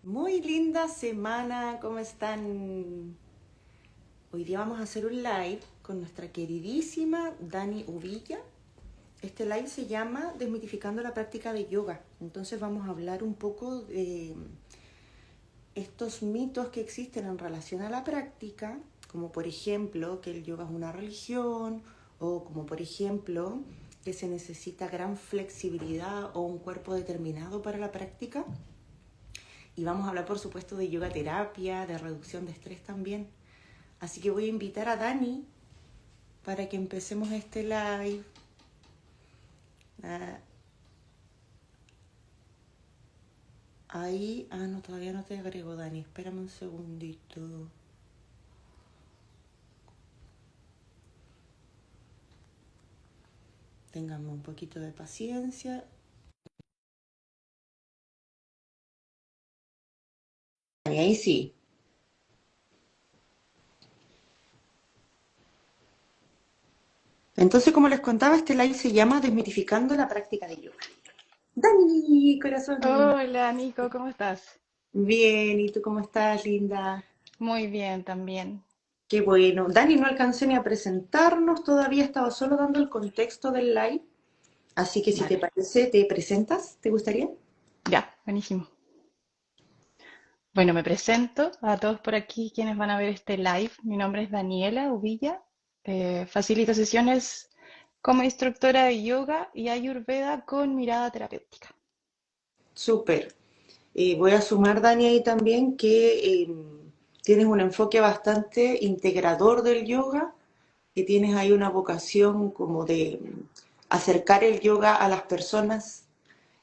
Muy linda semana, ¿cómo están? Hoy día vamos a hacer un live con nuestra queridísima Dani Uvilla. Este live se llama Desmitificando la práctica de yoga. Entonces vamos a hablar un poco de estos mitos que existen en relación a la práctica, como por ejemplo que el yoga es una religión, o como por ejemplo que se necesita gran flexibilidad o un cuerpo determinado para la práctica. Y vamos a hablar, por supuesto, de yoga terapia, de reducción de estrés también. Así que voy a invitar a Dani para que empecemos este live. Ah, ahí, no, todavía no te agrego, Dani. Espérame un segundito. Ténganme un poquito de paciencia. Y ahí sí. Entonces, como les contaba, este live se llama Desmitificando la práctica de yoga. Dani, corazón lindo. Hola Nico, ¿cómo estás? Bien, ¿y tú cómo estás, linda? Muy bien también. Qué bueno. Dani, no alcancé ni a presentarnos, todavía estaba solo dando el contexto del live. Así que si te Vale, parece, ¿te presentas? ¿Te gustaría? ya, buenísimo. Bueno, me presento a todos por aquí quienes van a ver este live. Mi nombre es Daniela Uvilla. Facilito sesiones como instructora de yoga y ayurveda con mirada terapéutica. Súper. Voy a sumar, Dani, ahí también que tienes un enfoque bastante integrador del yoga, que tienes ahí una vocación como de acercar el yoga a las personas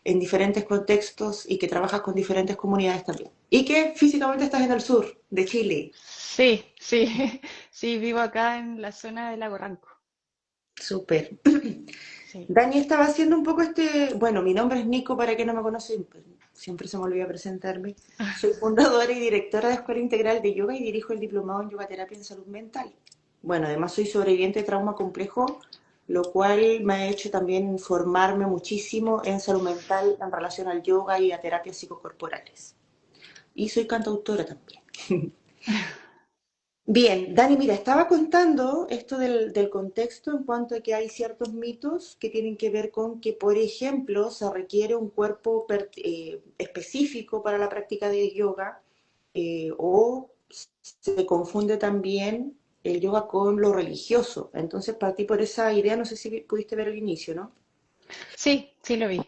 en diferentes contextos y que trabajas con diferentes comunidades también. Y que físicamente estás en el sur de Chile. Sí, sí, sí, vivo acá en la zona de Lago Ranco. Súper. Sí. Dani estaba haciendo un poco bueno, mi nombre es Nico, para que no me conocen, pues, siempre se me olvida presentarme. Soy fundadora y directora de Escuela Integral de Yoga y dirijo el diplomado en Yoga Terapia en Salud Mental. Bueno, además soy sobreviviente de trauma complejo, lo cual me ha hecho también formarme muchísimo en salud mental en relación al yoga y a terapias psicocorporales. Y soy cantautora también. Bien, Dani, mira, estaba contando esto del contexto en cuanto a que hay ciertos mitos que tienen que ver con que, por ejemplo, se requiere un cuerpo específico para la práctica de yoga, o se confunde también el yoga con lo religioso. Entonces, partí por esa idea, no sé si pudiste ver el inicio, ¿no? Sí, sí lo vi.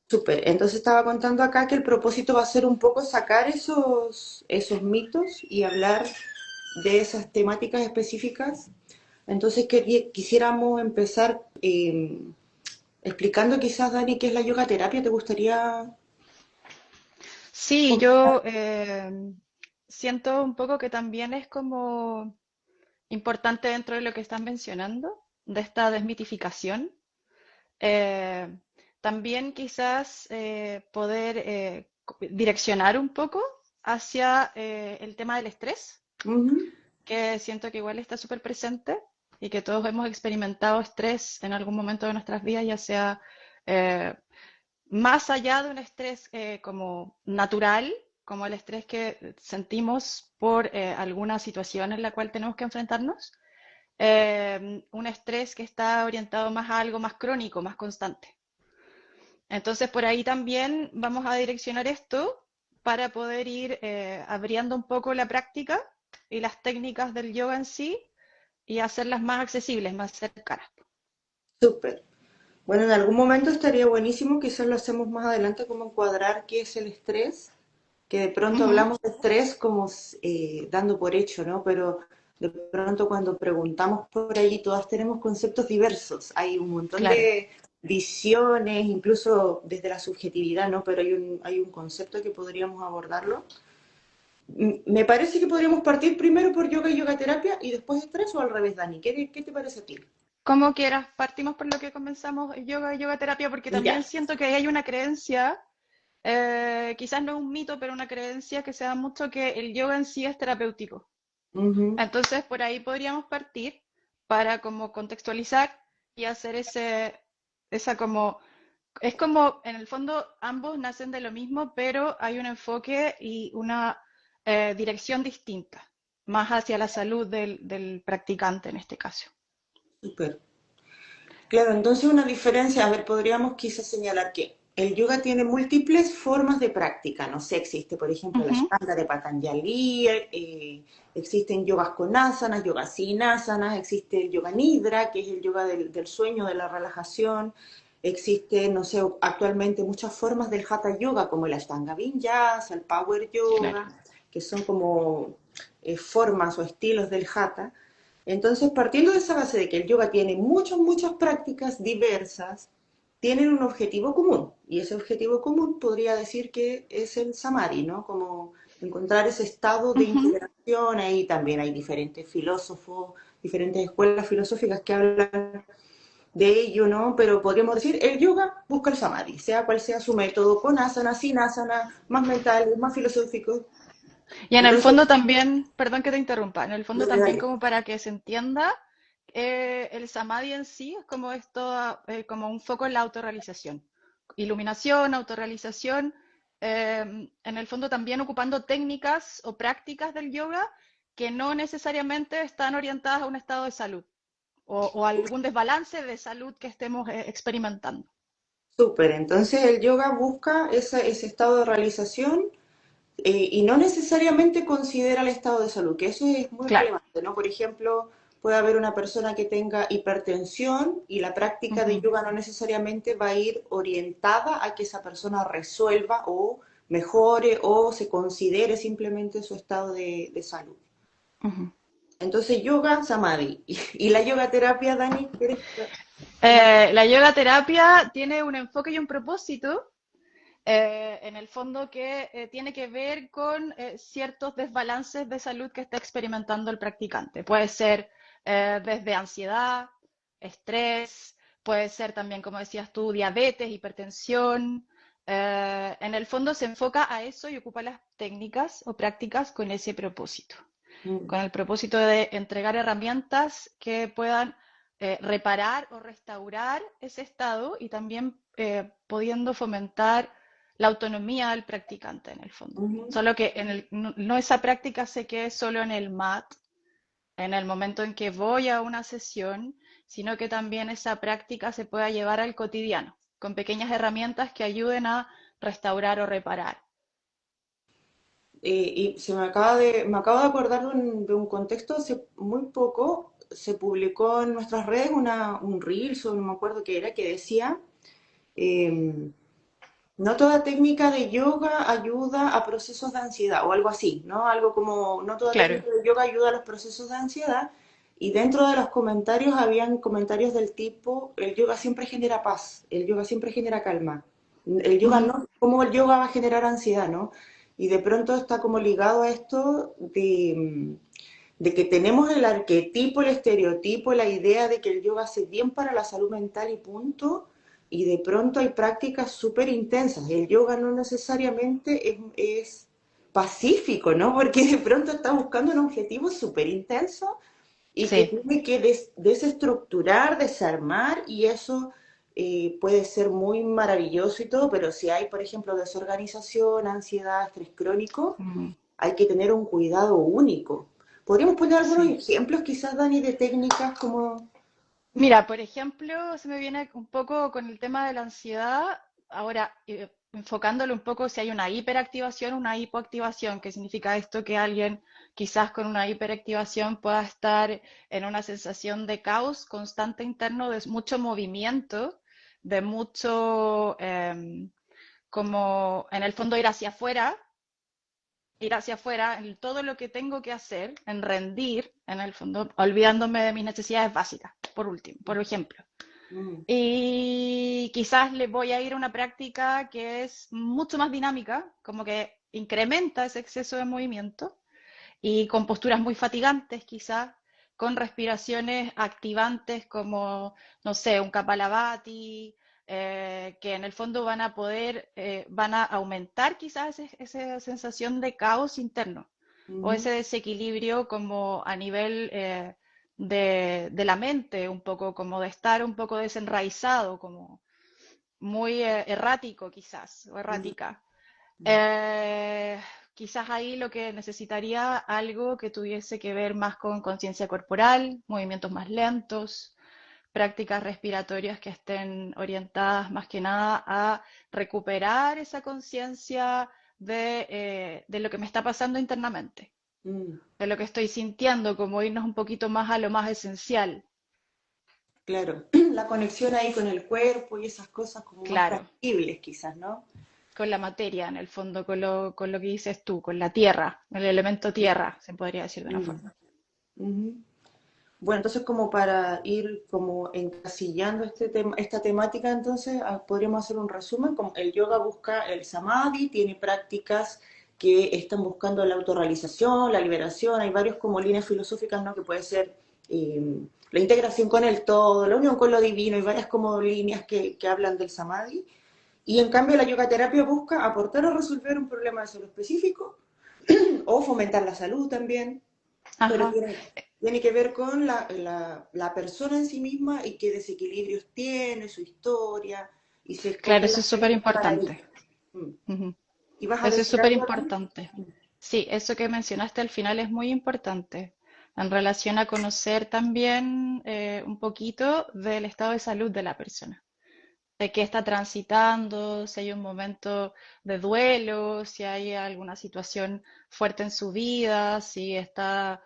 Súper. Entonces estaba contando acá que el propósito va a ser un poco sacar esos mitos y hablar de esas temáticas específicas. Entonces quisiéramos empezar explicando quizás, Dani, qué es la yoga terapia. ¿Te gustaría Sí, comentar? yo siento un poco que también es como importante dentro de lo que estás mencionando, de esta desmitificación. Eh, También quizás poder direccionar un poco hacia el tema del estrés, Ujú. que siento que igual está súper presente y que todos hemos experimentado estrés en algún momento de nuestras vidas, ya sea eh, más allá de un estrés como natural, como el estrés que sentimos por alguna situación en la cual tenemos que enfrentarnos, un estrés que está orientado más a algo más crónico, más constante. Entonces, por ahí también vamos a direccionar esto para poder ir abriendo un poco la práctica y las técnicas del yoga en sí y hacerlas más accesibles, más cercanas. Súper. Bueno, en algún momento estaría buenísimo, quizás lo hacemos más adelante, como encuadrar qué es el estrés, que de pronto Ujú, hablamos de estrés como dando por hecho, ¿no? Pero de pronto cuando preguntamos por ahí, todas tenemos conceptos diversos. Hay un montón claro. de visiones, incluso desde la subjetividad, ¿no? Pero hay un concepto que podríamos abordarlo. Me parece que podríamos partir primero por yoga y yoga terapia y después estrés, o al revés, Dani. ¿Qué te parece a ti? Como quieras, partimos por lo que comenzamos, yoga y yoga terapia, porque Ya. también siento que ahí hay una creencia, quizás no es un mito, pero una creencia que se da mucho que el yoga en sí es terapéutico. Ujú. Entonces, por ahí podríamos partir para como contextualizar y hacer esa como Es como, en el fondo, ambos nacen de lo mismo, pero hay un enfoque y una dirección distinta, más hacia la salud del practicante en este caso. Súper. Claro, entonces una diferencia, a ver, podríamos quizás señalar que el yoga tiene múltiples formas de práctica, no sé, existe por ejemplo la Ujú, Ashtanga de Patanjali, existen yogas con asanas, yogas sin asanas, existe el yoga nidra, que es el yoga del sueño, de la relajación, existe, no sé, actualmente muchas formas del Hatha Yoga, como el Ashtanga Vinyasa, el Power claro. Yoga, que son como formas o estilos del Hatha. Entonces, partiendo de esa base de que el yoga tiene muchas prácticas diversas, tienen un objetivo común. Y ese objetivo común podría decir que es el samadhi, ¿no? Como encontrar ese estado de Ujú. integración. Ahí también hay diferentes filósofos, diferentes escuelas filosóficas que hablan de ello, ¿no? Pero podríamos decir, el yoga busca el samadhi, sea cual sea su método, con asana, sin asana, más mental, más filosófico. Y en el Entonces, fondo también, perdón que te interrumpa, en el fondo dale, también dale. como para que se entienda, el samadhi en sí es como esto, como un foco en la autorrealización. Iluminación, autorrealización, en el fondo también ocupando técnicas o prácticas del yoga que no necesariamente están orientadas a un estado de salud o algún desbalance de salud que estemos experimentando. Súper, entonces el yoga busca ese estado de realización y no necesariamente considera el estado de salud, que eso es muy Claro. relevante, ¿no? Por ejemplo, puede haber una persona que tenga hipertensión y la práctica de Ujú, yoga no necesariamente va a ir orientada a que esa persona resuelva o mejore o se considere simplemente su estado de salud. ujú. Entonces, yoga, samadhi. Y la yoga terapia, Dani, ¿quieres La yoga terapia tiene un enfoque y un propósito, en el fondo que tiene que ver con ciertos desbalances de salud que está experimentando el practicante. Puede ser desde ansiedad, estrés, puede ser también, como decías tú, diabetes, hipertensión. En el fondo se enfoca a eso y ocupa las técnicas o prácticas con ese propósito, Mm, con el propósito de entregar herramientas que puedan reparar o restaurar ese estado y también pudiendo fomentar la autonomía del practicante en el fondo. ujú. Solo que no esa práctica se quede solo en el mat, en el momento en que voy a una sesión, sino que también esa práctica se pueda llevar al cotidiano, con pequeñas herramientas que ayuden a restaurar o reparar. Y me acabo de acordar de un contexto, hace muy poco se publicó en nuestras redes un Reels, o no me acuerdo qué era, que decía, eh, no toda técnica de yoga ayuda a procesos de ansiedad, o algo así, ¿no? Algo como, no toda Claro. técnica de yoga ayuda a los procesos de ansiedad, y dentro de los comentarios habían comentarios del tipo, el yoga siempre genera paz, el yoga siempre genera calma, el yoga Ujú, no, ¿cómo el yoga va a generar ansiedad, no? Y de pronto está como ligado a esto de que tenemos el arquetipo, el estereotipo, la idea de que el yoga hace bien para la salud mental y punto, y de pronto hay prácticas súper intensas. El yoga no necesariamente es pacífico, ¿no? Porque de pronto está buscando un objetivo súper intenso y que sí. tiene que desestructurar, desarmar, y eso puede ser muy maravilloso y todo, pero si hay, por ejemplo, desorganización, ansiedad, estrés crónico, Ujú, hay que tener un cuidado único. ¿Podríamos poner algunos sí. ejemplos quizás, Dani, de técnicas como... Mira, por ejemplo, se me viene un poco con el tema de la ansiedad, ahora enfocándolo un poco si hay una hiperactivación, una hipoactivación, que significa esto que alguien quizás con una hiperactivación pueda estar en una sensación de caos constante interno, de mucho movimiento, de mucho, como en el fondo ir hacia afuera en todo lo que tengo que hacer, en rendir, en el fondo, olvidándome de mis necesidades básicas, por último, por ejemplo. Mm, Y quizás le voy a ir a una práctica que es mucho más dinámica, como que incrementa ese exceso de movimiento y con posturas muy fatigantes quizás, con respiraciones activantes como, no sé, un Kapalabhati, que en el fondo van a poder, van a aumentar quizás esa sensación de caos interno o ujú. ese desequilibrio como a nivel de la mente, un poco como de estar un poco desenraizado, como. muy errático quizás, o Ujú, errática. ujú, Eh, Quizás ahí lo que necesitaría algo que tuviese que ver más con conciencia corporal, movimientos más lentos, prácticas respiratorias que estén orientadas más que nada a recuperar esa conciencia de lo que me está pasando internamente, mm. de lo que estoy sintiendo, como irnos un poquito más a lo más esencial. Claro, la conexión ahí con el cuerpo y esas cosas como más Claro, tangibles quizás, ¿no? con la materia en el fondo, con lo que dices tú, con la tierra, el elemento tierra, se podría decir de una Mm, forma. ujú. Bueno, entonces como para ir como encasillando esta temática, entonces podríamos hacer un resumen, como el yoga busca el samadhi, tiene prácticas que están buscando la autorrealización, la liberación, hay varios como líneas filosóficas, ¿no? Que puede ser la integración con el todo, la unión con lo divino, hay varias como líneas que hablan del samadhi, y en cambio la yoga terapia busca aportar o resolver un problema de salud específico o fomentar la salud también, pero Ajá, tiene que ver con la persona en sí misma y qué desequilibrios tiene, su historia, y se claro, escoge eso las es súper técnicas para ello. importante. Mm. Ujú. ¿Y vas a Eso es decir súper algo, Dani? importante. Sí, eso que mencionaste al final es muy importante en relación a conocer también un poquito del estado de salud de la persona, de qué está transitando, si hay un momento de duelo, si hay alguna situación fuerte en su vida, si está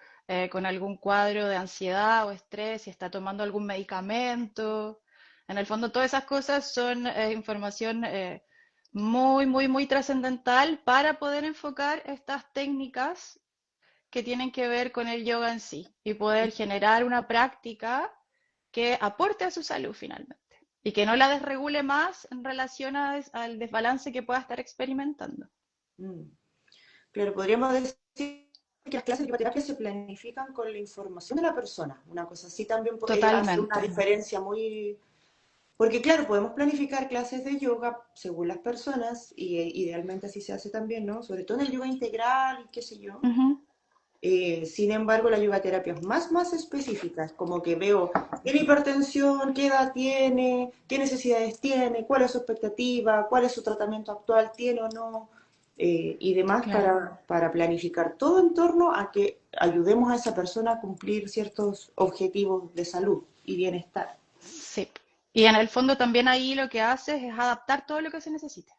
con algún cuadro de ansiedad o estrés, si está tomando algún medicamento. En el fondo, todas esas cosas son información muy, muy, muy trascendental para poder enfocar estas técnicas que tienen que ver con el yoga en sí y poder generar una práctica que aporte a su salud finalmente y que no la desregule más en relación al desbalance que pueda estar experimentando. Mm. Claro, podríamos decir que las clases de terapia se planifican con la información de la persona. Una cosa así también hace una Totalmente. diferencia muy. Porque claro, podemos planificar clases de yoga según las personas, y idealmente así se hace también, ¿no? Sobre todo en el yoga integral y qué sé yo. Ujú. Sin embargo, la yoga terapia es más específica, es como que veo, ¿tiene hipertensión? ¿Qué edad tiene? ¿Qué necesidades tiene? ¿Cuál es su expectativa? ¿Cuál es su tratamiento actual? ¿Tiene o no? Y demás Claro, para planificar todo en torno a que ayudemos a esa persona a cumplir ciertos objetivos de salud y bienestar. sí. Y en el fondo también ahí lo que haces es adaptar todo lo que se necesite,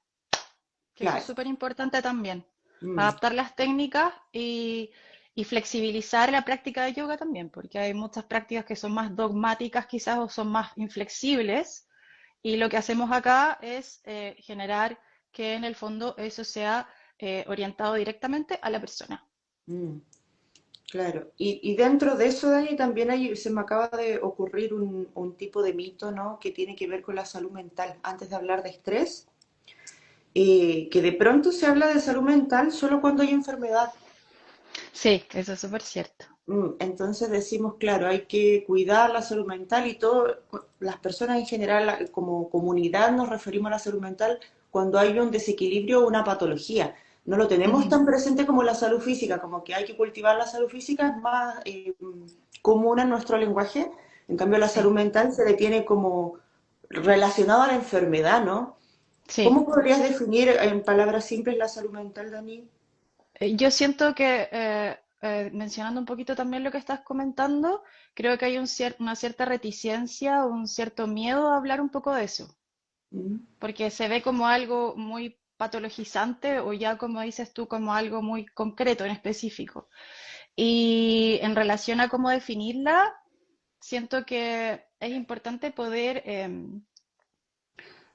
que eso es Claro. súper importante también. Mm, Adaptar las técnicas y flexibilizar la práctica de yoga también, porque hay muchas prácticas que son más dogmáticas quizás o son más inflexibles. Y lo que hacemos acá es generar que en el fondo eso sea orientado directamente a la persona. mm. Claro, y dentro de eso, Dani, también se me acaba de ocurrir un tipo de mito, ¿no? Que tiene que ver con la salud mental. Antes de hablar de estrés, que de pronto se habla de salud mental solo cuando hay enfermedad. Sí, eso es súper cierto. Entonces decimos, claro, hay que cuidar la salud mental y todo, las personas en general, como comunidad, nos referimos a la salud mental cuando hay un desequilibrio o una patología. No lo tenemos Ujú. tan presente como la salud física, como que hay que cultivar la salud física, es más común en nuestro lenguaje. En cambio, la salud Sí, mental se le tiene como relacionado a la enfermedad, ¿no? sí. ¿Cómo podrías definir en palabras simples la salud mental, Dani? Yo siento que, mencionando un poquito también lo que estás comentando, creo que hay una cierta reticencia, un cierto miedo a hablar un poco de eso, Mm, porque se ve como algo muy patologizante o ya como dices tú, como algo muy concreto en específico. Y en relación a cómo definirla, siento que es importante poder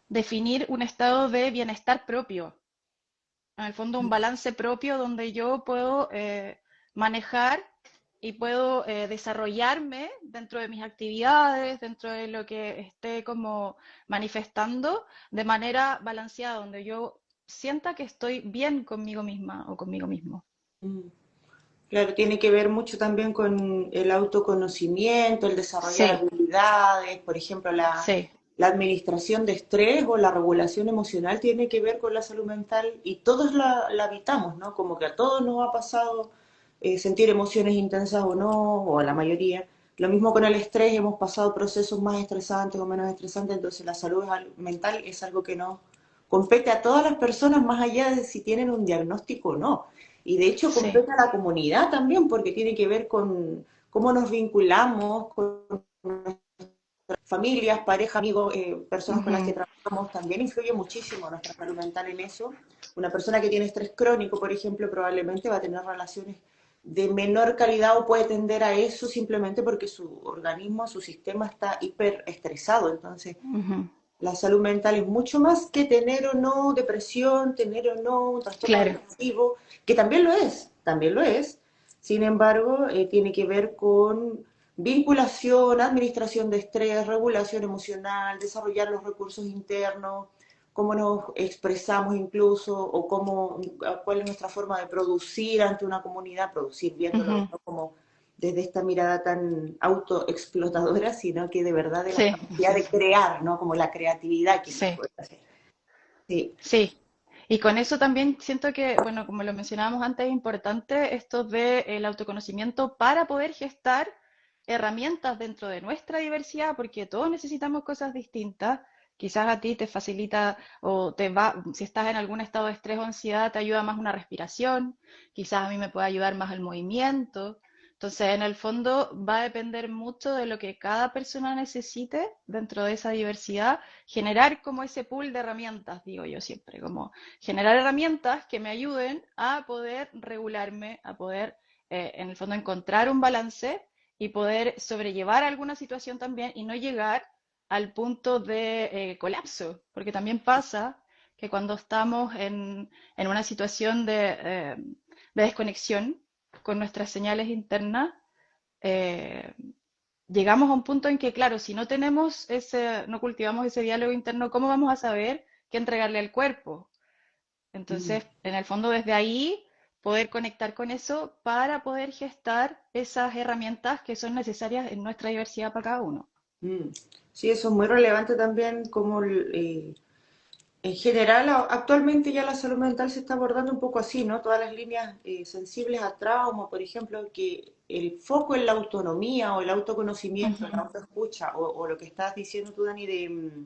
definir un estado de bienestar propio, en el fondo un balance propio donde yo puedo manejar y puedo desarrollarme dentro de mis actividades, dentro de lo que esté como manifestando de manera balanceada, donde yo sienta que estoy bien conmigo misma o conmigo mismo. mm. Claro, tiene que ver mucho también con el autoconocimiento, el desarrollar Sí, habilidades, por ejemplo, sí, la administración de estrés o la regulación emocional tiene que ver con la salud mental y todos la habitamos, ¿no? Como que a todos nos ha pasado sentir emociones intensas o no, o a la mayoría, Lo mismo con el estrés, hemos pasado procesos más estresantes o menos estresantes, entonces la salud mental es algo que nos compete a todas las personas más allá de si tienen un diagnóstico o no. Y de hecho Sí. compete a la comunidad también, porque tiene que ver con cómo nos vinculamos con familias, parejas, amigos, personas con las que Ujú, trabajamos, también influye muchísimo nuestra salud mental en eso. Una persona que tiene estrés crónico, por ejemplo, probablemente va a tener relaciones de menor calidad o puede tender a eso simplemente porque su organismo, su sistema está hiperestresado. Entonces, ujú. la salud mental es mucho más que tener o no depresión, tener o no un trastorno Claro. depresivo, que también lo es, también lo es. Sin embargo, tiene que ver con vinculación, administración de estrés, regulación emocional, desarrollar los recursos internos, cómo nos expresamos incluso, o cómo, cuál es nuestra forma de producir ante una comunidad, producir viéndolo Ujú. no como desde esta mirada tan autoexplotadora, sino que de verdad de la Sí, capacidad de crear, ¿no? Como la creatividad que nos sí, puede hacer. Sí. sí. Y con eso también siento que, bueno, como lo mencionábamos antes, es importante esto del autoconocimiento para poder gestar herramientas dentro de nuestra diversidad, porque todos necesitamos cosas distintas. Quizás a ti te facilita o te va, si estás en algún estado de estrés o ansiedad, te ayuda más una respiración, quizás a mí me puede ayudar más el movimiento. Entonces, en el fondo va a depender mucho de lo que cada persona necesite dentro de esa diversidad, generar como ese pool de herramientas, digo yo siempre, como generar herramientas que me ayuden a poder regularme, a poder, en el fondo, encontrar un balance y poder sobrellevar alguna situación también y no llegar al punto de colapso, porque también pasa que cuando estamos en una situación de desconexión con nuestras señales internas, eh, llegamos a un punto en que, claro, si no tenemos ese, no cultivamos ese diálogo interno, ¿cómo vamos a saber qué entregarle al cuerpo? Mm. Entonces, en el fondo, desde ahí, poder conectar con eso para poder gestar esas herramientas que son necesarias en nuestra diversidad para cada uno. Mm. Sí, eso es muy relevante también, como en general actualmente ya la salud mental se está abordando un poco así, ¿no? Todas las líneas sensibles a trauma, por ejemplo, que el foco en la autonomía o el autoconocimiento, la Ujú, autoescucha, o lo que estás diciendo tú, Dani, de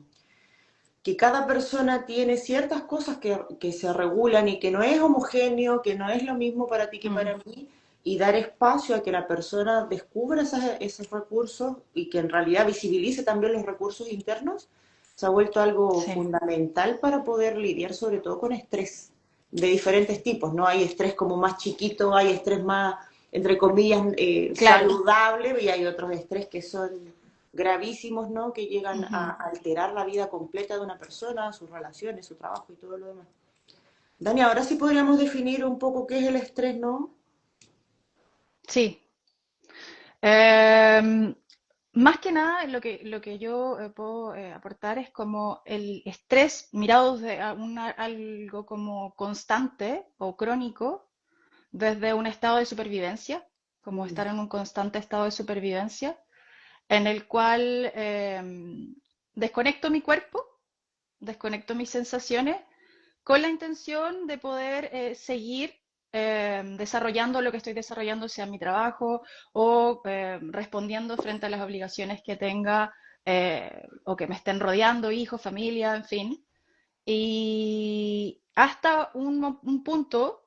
que cada persona tiene ciertas cosas que se regulan y que no es homogéneo, que no es lo mismo para ti que mm, para mí, y dar espacio a que la persona descubra esos recursos y que en realidad visibilice también los recursos internos, se ha vuelto algo sí, fundamental para poder lidiar sobre todo con estrés de diferentes tipos, ¿no? Hay estrés como más chiquito, hay estrés más, entre comillas, claro. saludable y hay otros estrés que son gravísimos, ¿no? Que llegan a Ujú. alterar la vida completa de una persona, sus relaciones, su trabajo y todo lo demás. Dani, ahora sí podríamos definir un poco qué es el estrés, ¿no? Sí. Em, Más que nada, lo que yo puedo aportar es como el estrés mirado desde algo como constante o crónico, desde un estado de supervivencia, como Mm, estar en un constante estado de supervivencia, en el cual desconecto mi cuerpo, desconecto mis sensaciones con la intención de poder seguir desarrollando lo que estoy desarrollando, sea mi trabajo o respondiendo frente a las obligaciones que tenga o que me estén rodeando, hijos, familia, en fin. Y hasta un punto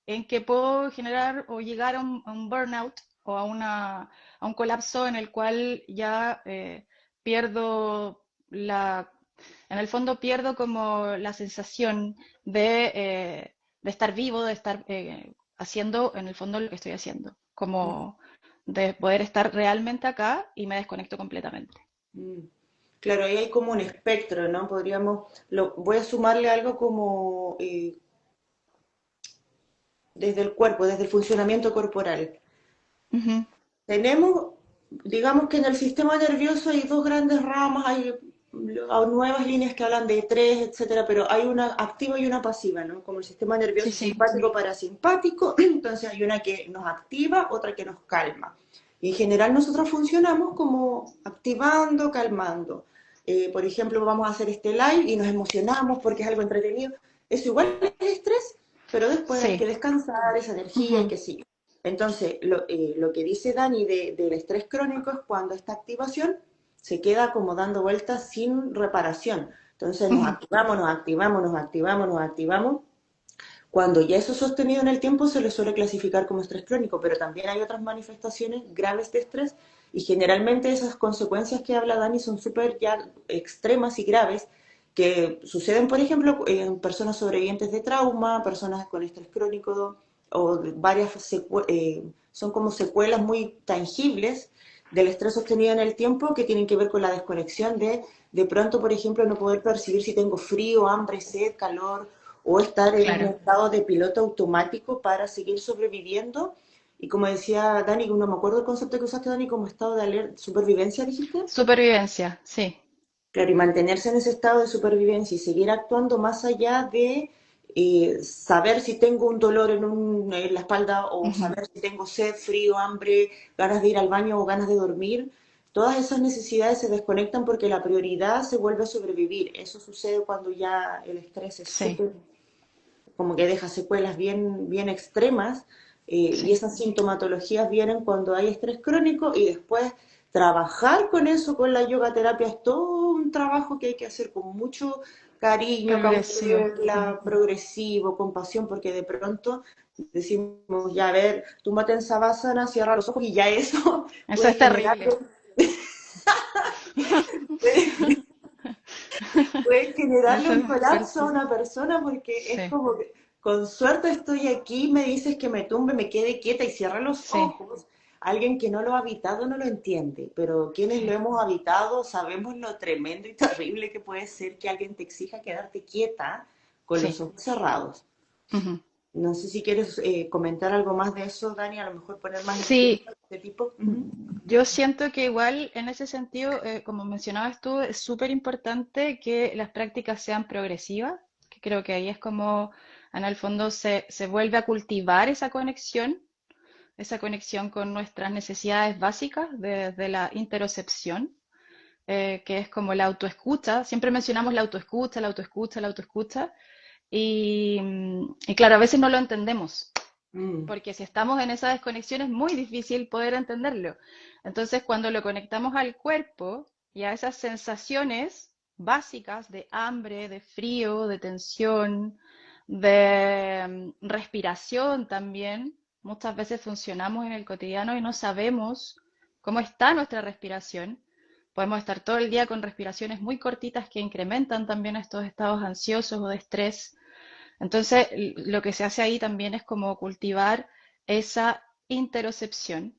en que puedo generar o llegar a un burnout o a un colapso en el cual ya pierdo en el fondo pierdo como la sensación de estar vivo, de estar haciendo en el fondo lo que estoy haciendo, como de poder estar realmente acá y me desconecto completamente. mm. Claro, ahí hay como un espectro, ¿no? Voy a sumarle algo como desde el cuerpo, desde el funcionamiento corporal. Ujú. Tenemos, digamos que en el sistema nervioso hay dos grandes ramas, hay nuevas líneas que hablan de tres, etcétera, pero hay una activa y una pasiva, ¿no? Como el sistema Sí, nervioso sí. simpático parasimpático, entonces hay una que nos activa, otra que nos calma. Y en general nosotros funcionamos como activando, calmando. Por ejemplo, vamos a hacer este live y nos emocionamos porque es algo entretenido. Eso igual es estrés, pero después hay Sí. que descansar esa energía y Ujú. qué sé yo. Entonces, lo que dice Dani del estrés crónico es cuando esta activación se queda como dando vueltas sin reparación. Entonces nos Ujú. activamos, nos activamos, nos activamos, nos activamos. Cuando ya eso es sostenido en el tiempo se le suele clasificar como estrés crónico, pero también hay otras manifestaciones graves de estrés y generalmente esas consecuencias que habla Dani son súper ya extremas y graves que suceden, por ejemplo, en personas sobrevivientes de trauma, personas con estrés crónico o varias son como secuelas muy tangibles del estrés sostenido en el tiempo que tienen que ver con la desconexión de pronto, por ejemplo, no poder percibir si tengo frío, hambre, sed, calor, o estar en un Claro. estado de piloto automático para seguir sobreviviendo. Y como decía Dani, no me acuerdo el concepto que usaste, Dani, como estado de alerta, supervivencia, dijiste. Supervivencia, sí, Claro, y mantenerse en ese estado de supervivencia y seguir actuando más allá de saber si tengo un dolor en la espalda o ujú, saber si tengo sed, frío, hambre, ganas de ir al baño o ganas de dormir. Todas esas necesidades se desconectan porque la prioridad se vuelve a sobrevivir. Eso sucede cuando ya el estrés es sí, súper como que deja secuelas bien, bien extremas, y sí, esas sintomatologías vienen cuando hay estrés crónico y después trabajar con eso, con la yoga terapia, es todo un trabajo que hay que hacer con mucho cariño, progresivo. Ujú. cautela, progresivo, con pasión, porque de pronto decimos, ya a ver, túmbate en sabásana, cierra los ojos y ya eso Eso puede es generar, terrible. puede generarle Eso un es colapso a fuerte. una persona porque es Sí, como que con suerte estoy aquí, me dices que me tumbe, me quede quieta y cierra los sí, ojos. Alguien que no lo ha habitado no lo entiende, pero quienes lo sí. hemos habitado sabemos lo tremendo y terrible que puede ser que alguien te exija quedarte quieta con los Sí. ojos cerrados. Ujú. No sé si quieres comentar algo más de eso, Dani, a lo mejor poner más ejemplos Sí, de este tipo. Ujú. yo siento que igual en ese sentido, como mencionabas tú, es súper importante que las prácticas sean progresivas, que creo que ahí es como en el fondo se vuelve a cultivar esa conexión con nuestras necesidades básicas de la interocepción, que es como la autoescucha. Siempre mencionamos la autoescucha, la autoescucha, la autoescucha, y claro, a veces no lo entendemos Mm, porque si estamos en esa desconexión es muy difícil poder entenderlo. Entonces, cuando lo conectamos al cuerpo y a esas sensaciones básicas de hambre, de frío, de tensión, de respiración también, muchas veces funcionamos en el cotidiano y no sabemos cómo está nuestra respiración. Podemos estar todo el día con respiraciones muy cortitas que incrementan también estos estados ansiosos o de estrés. Entonces, lo que se hace ahí también es como cultivar esa interocepción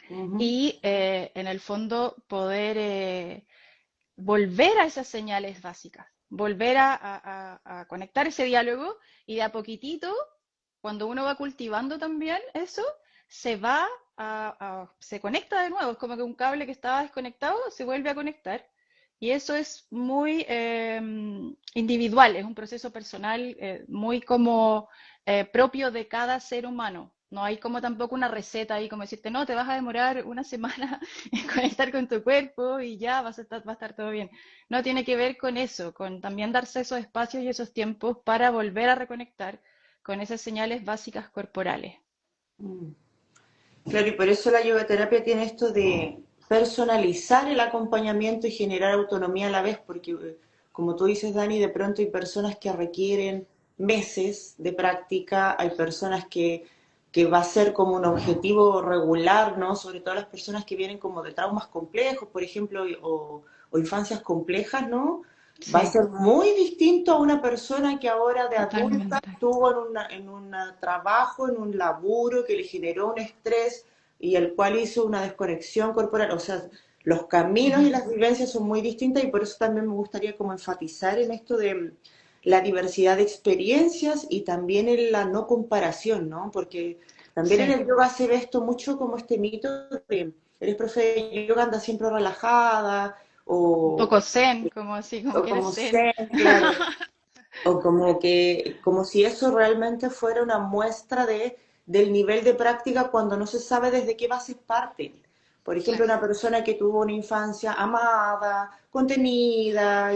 ujú, y en el fondo poder volver a esas señales básicas, volver a conectar ese diálogo y de a poquitito, cuando uno va cultivando también eso, se va se conecta de nuevo, es como que un cable que estaba desconectado se vuelve a conectar. Y eso es muy individual, es un proceso personal muy como propio de cada ser humano. No hay como tampoco una receta ahí como decirte, no, te vas a demorar una semana en conectar con tu cuerpo y ya va a estar todo bien. No tiene que ver con eso, con también darse esos espacios y esos tiempos para volver a reconectar con esas señales básicas corporales. mm. Claro, y por eso la yoga terapia tiene esto de personalizar el acompañamiento y generar autonomía a la vez, porque como tú dices, Dani, de pronto hay personas que requieren meses de práctica, hay personas que va a ser como un objetivo regular, ¿no? Sobre todo las personas que vienen como de traumas complejos, por ejemplo, o infancias complejas, ¿no? Va a Sí, ser muy distinto a una persona que ahora de adulta totalmente. estuvo en un trabajo, en un laburo que le generó un estrés y el cual hizo una desconexión corporal. O sea, los caminos y Ujú. las vivencias son muy distintas y por eso también me gustaría como enfatizar en esto de la diversidad de experiencias y también en la no comparación, ¿no? Porque también en Sí, el yoga se ve esto mucho como este mito de eres profe de yoga, anda siempre relajada, un o, poco zen, como así, como o que eres como zen. zen, claro, o como que, como si eso realmente fuera una muestra del nivel de práctica cuando no se sabe desde qué bases parten. Por ejemplo, Claro. una persona que tuvo una infancia amada, contenida,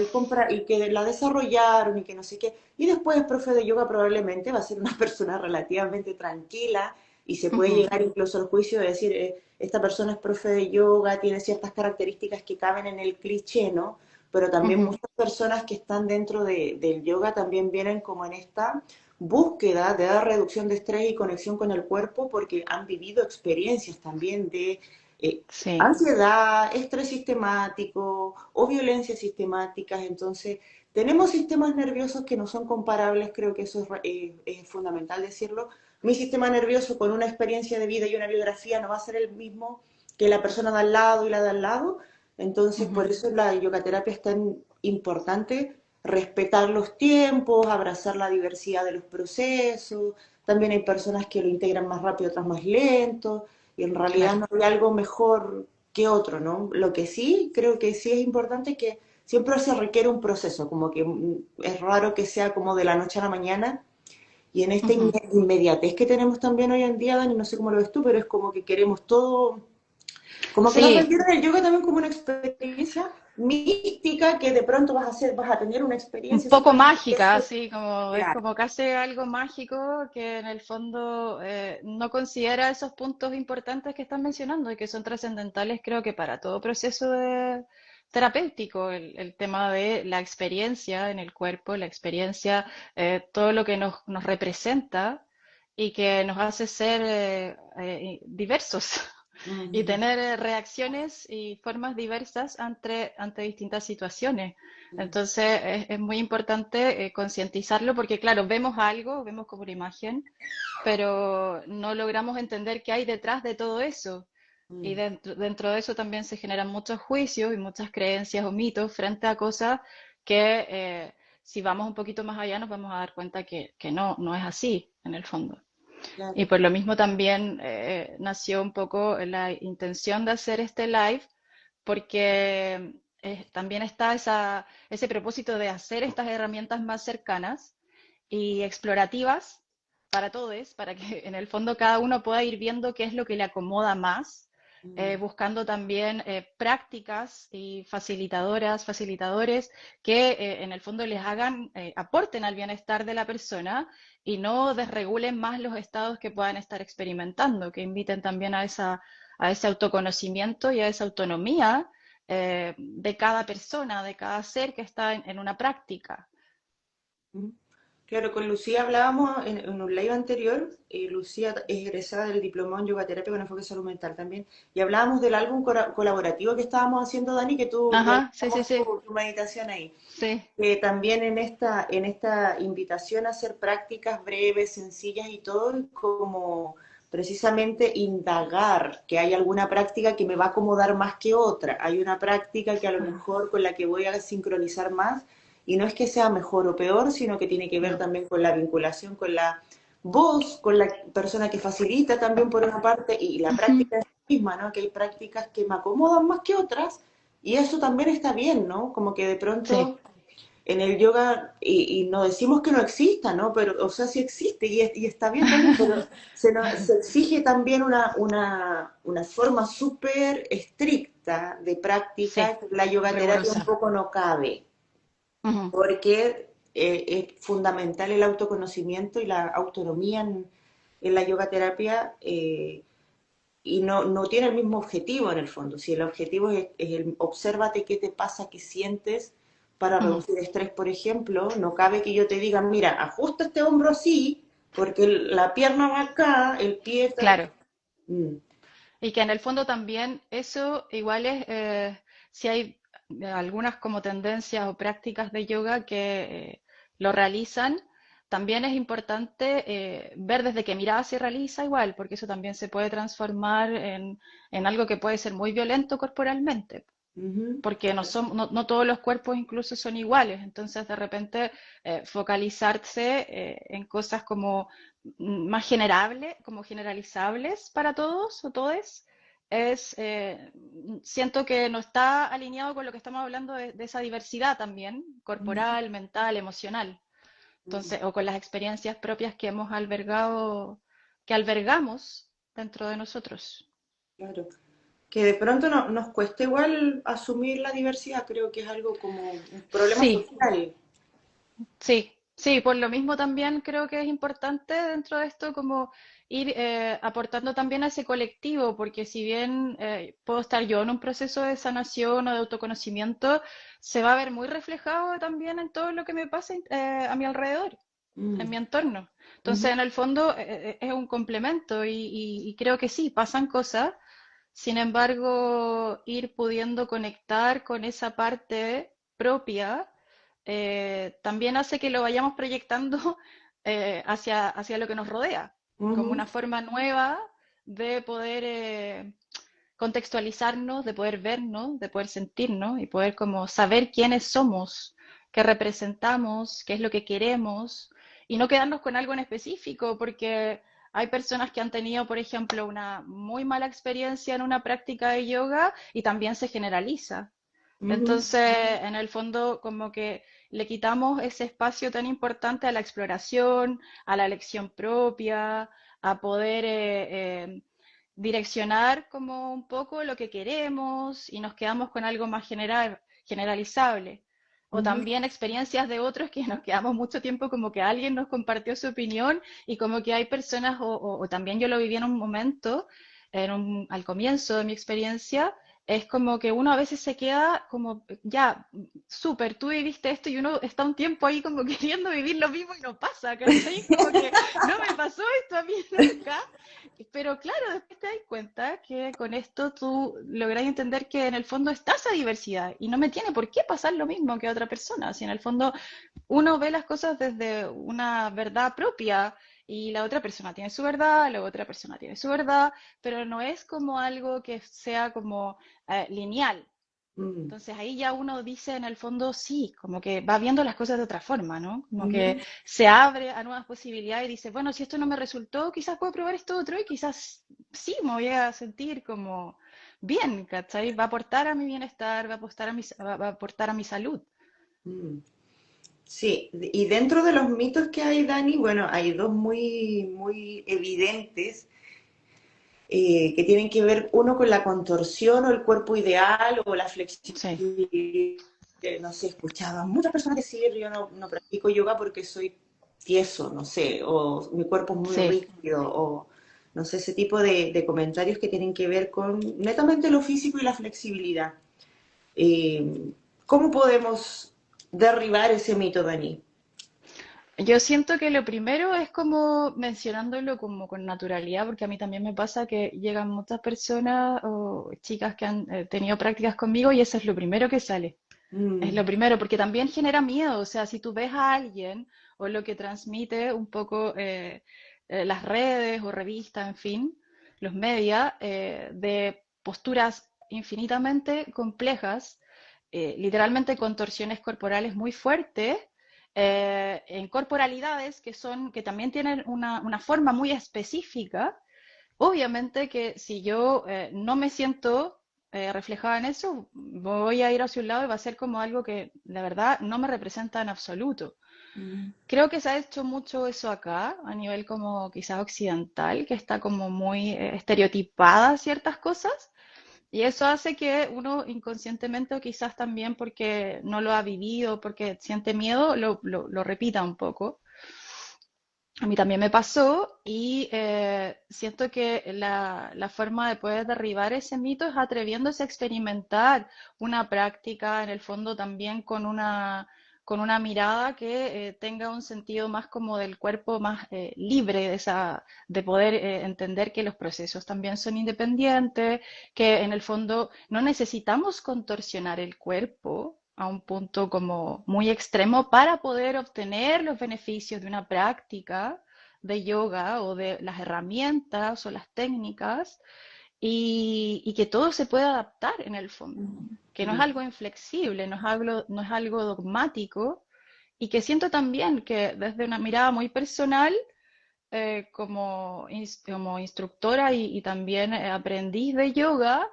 y que la desarrollaron y que no sé qué, y después profe de yoga probablemente va a ser una persona relativamente tranquila y se puede Ujú, llegar incluso al juicio de decir, esta persona es profe de yoga, tiene ciertas características que caben en el cliché, ¿no? Pero también ujú. muchas personas que están dentro del yoga también vienen como en esta búsqueda de dar reducción de estrés y conexión con el cuerpo porque han vivido experiencias también de eh, Sí, ansiedad, estrés sistemático o violencias sistemáticas. Entonces, tenemos sistemas nerviosos que no son comparables, creo que eso es fundamental decirlo. Mi sistema nervioso con una experiencia de vida y una biografía no va a ser el mismo que la persona de al lado y la de al lado. Entonces, por ujú. eso la yogaterapia es tan importante respetar los tiempos, abrazar la diversidad de los procesos. También hay personas que lo integran más rápido, otras más lento, y en realidad Claro. no hay algo mejor que otro, ¿no? Lo que sí, creo que sí es importante que siempre se requiere un proceso, como que es raro que sea como de la noche a la mañana, y en esta Ujú. inmediatez que tenemos también hoy en día, Dani, no sé cómo lo ves tú, pero es como que queremos todo, como que nos Sí, vendieron el yoga también como una experiencia mística que de pronto vas a tener una un experiencia poco súper mágica, así como es real. como casi algo mágico que en el fondo no considera esos puntos importantes que están mencionando y que son trascendentales, creo que para todo proceso terapéutico, el tema de la experiencia en el cuerpo, la experiencia, todo lo que nos representa y que nos hace ser diversos y Ujú, tener reacciones y formas diversas ante distintas situaciones. Entonces es muy importante concientizarlo porque, claro, vemos algo, vemos como una imagen, pero no logramos entender qué hay detrás de todo eso. Y ujú, dentro de eso también se generan muchos juicios y muchas creencias o mitos frente a cosas que si vamos un poquito más allá nos vamos a dar cuenta que no es así en el fondo. Y claro. por lo mismo también nació un poco la intención de hacer este live, porque también está ese propósito de hacer estas herramientas más cercanas y explorativas para todos, para que en el fondo cada uno pueda ir viendo qué es lo que le acomoda más, Ujú, buscando también prácticas y facilitadoras, facilitadores que en el fondo les hagan, aporten al bienestar de la persona y no desregulen más los estados que puedan estar experimentando, que inviten también a ese autoconocimiento y a esa autonomía de cada persona, de cada ser que está en una práctica. ujú. Claro, con Lucía hablábamos en un live anterior. Lucía es egresada del diplomado en yoga terapia con enfoque salud mental también, y hablábamos del álbum colaborativo que estábamos haciendo, Dani, que tú Ajá, sí, sí, realizamos sí, tu meditación ahí. sí, También en esta invitación a hacer prácticas breves, sencillas y todo, como precisamente indagar que hay alguna práctica que me va a acomodar más que otra. Hay una práctica que a lo ajá, mejor con la que voy a sincronizar más, y no es que sea mejor o peor, sino que tiene que ver no, también con la vinculación con la voz, con la persona que facilita también por una parte, y la ujú, práctica es la misma, ¿no? Que hay prácticas que me acomodan más que otras, y eso también está bien, ¿no? Como que de sí, pronto en el yoga, y no decimos que no exista, ¿no? Pero, o sea, sí existe y está bien también, pero se exige también una forma súper estricta de sí, práctica. La yogaterapia un rigurosa. poco no cabe, Ujú, porque es fundamental el autoconocimiento y la autonomía en la yogaterapia. Y no tiene el mismo objetivo en el fondo. Si el objetivo es el obsérvate qué te pasa, qué sientes para ujú, reducir estrés, por ejemplo, no cabe que yo te diga, mira, ajusta este hombro así, porque la pierna va acá, el pie está... claro. Mm, Y que en el fondo también eso igual es, si hay algunas como tendencias o prácticas de yoga que lo realizan, también es importante ver desde qué mirada se realiza igual, porque eso también se puede transformar en algo que puede ser muy violento corporalmente ujú, porque claro, no todos los cuerpos incluso son iguales, entonces de repente focalizarse en cosas como más generables, como generalizables para todos o todes, es, siento que no está alineado con lo que estamos hablando de esa diversidad también, ujú, corporal, mental, emocional, ujú, entonces, o con las experiencias propias que hemos albergado, que albergamos dentro de nosotros. claro. Que de pronto nos cuesta igual asumir la diversidad, creo que es algo como un problema Sí, social. sí. Sí, por lo mismo también creo que es importante dentro de esto como ir aportando también a ese colectivo, porque si bien puedo estar yo en un proceso de sanación o de autoconocimiento, se va a ver muy reflejado también en todo lo que me pasa a mi alrededor, Mm, en mi entorno. ujú, Entonces, en el fondo, es un complemento y creo que sí, pasan cosas. Sin embargo, ir pudiendo conectar con esa parte propia también hace que lo vayamos proyectando hacia lo que nos rodea, como ujú, una forma nueva de poder contextualizarnos, de poder vernos, de poder sentirnos y poder como saber quiénes somos, qué representamos, qué es lo que queremos y no quedarnos con algo en específico, porque hay personas que han tenido, por ejemplo, una muy mala experiencia en una práctica de yoga y también se generaliza. ujú, Entonces, en el fondo, como que le quitamos ese espacio tan importante a la exploración, a la elección propia, a poder direccionar como un poco lo que queremos y nos quedamos con algo más generalizable. O ujú, también experiencias de otros que nos quedamos mucho tiempo como que alguien nos compartió su opinión y como que hay personas, o también yo lo viví en un momento, al comienzo de mi experiencia, es como que uno a veces se queda como, ya, súper, tú viviste esto y uno está un tiempo ahí como queriendo vivir lo mismo y no pasa, ¿cachai? Como que no me pasó esto a mí nunca. Pero claro, después te das cuenta que con esto tú logras entender que en el fondo está esa diversidad y no me tiene por qué pasar lo mismo que a otra persona. Si en el fondo uno ve las cosas desde una verdad propia y la otra persona tiene su verdad, la otra persona tiene su verdad, pero no es como algo que sea como lineal. mm, Entonces ahí ya uno dice en el fondo sí, como que va viendo las cosas de otra forma, ¿no? Como que ujú, se abre a nuevas posibilidades y dice, bueno, si esto no me resultó, quizás puedo probar esto otro y quizás sí me voy a sentir como bien, ¿cachai? Va a aportar a mi bienestar, va a aportar va a aportar a mi salud. mm. Sí, y dentro de los mitos que hay, Dani, bueno, hay dos muy evidentes que tienen que ver uno con la contorsión o el cuerpo ideal o la Sí, flexibilidad. No sé, escuchaba a muchas personas decir, yo no practico yoga porque soy tieso, no sé, o mi cuerpo es muy sí. rígido, o no sé, ese tipo de comentarios que tienen que ver con netamente lo físico y la flexibilidad. Eh, ¿Cómo podemos derribar ese mito, Dani? Yo siento que lo primero es como mencionándolo como con naturalidad, porque a mí también me pasa que llegan muchas personas o chicas que han tenido prácticas conmigo y eso es lo primero que sale. Es Mm, lo primero, porque también genera miedo. O sea, si tú ves a alguien o lo que transmite un poco las redes o revistas, en fin, los medios, de posturas infinitamente complejas, literalmente contorsiones corporales muy fuertes, en corporalidades que son, que también tienen una forma muy específica. Obviamente que si yo no me siento reflejada en eso, voy a ir hacia un lado y va a ser como algo que la verdad no me representa en absoluto. mm, Creo que se ha hecho mucho eso acá, a nivel como quizás occidental, que está como muy estereotipada ciertas cosas, y eso hace que uno inconscientemente o quizás también porque no lo ha vivido, porque siente miedo, lo repita un poco. A mí también me pasó y siento que la forma de poder derribar ese mito es atreviéndose a experimentar una práctica, en el fondo también con una mirada que tenga un sentido más como del cuerpo, más libre de, de poder entender que los procesos también son independientes, que en el fondo no necesitamos contorsionar el cuerpo a un punto como muy extremo para poder obtener los beneficios de una práctica de yoga o de las herramientas o las técnicas y que todo se puede adaptar en el fondo, que no es mm, algo inflexible, no es algo dogmático y que siento también que desde una mirada muy personal, como instructora y también aprendiz de yoga,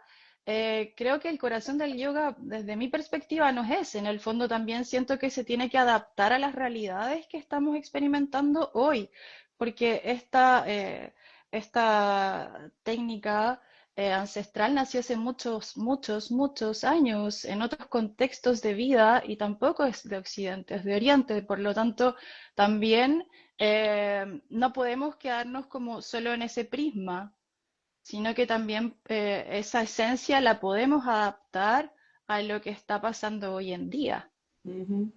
creo que el corazón del yoga, desde mi perspectiva, no es ese. En el fondo también siento que se tiene que adaptar a las realidades que estamos experimentando hoy, porque esta técnica ancestral nació hace muchos, muchos, muchos años en otros contextos de vida y tampoco es de Occidente, es de Oriente. Por lo tanto, también no podemos quedarnos como solo en ese prisma, sino que también esa esencia la podemos adaptar a lo que está pasando hoy en día. Ujú,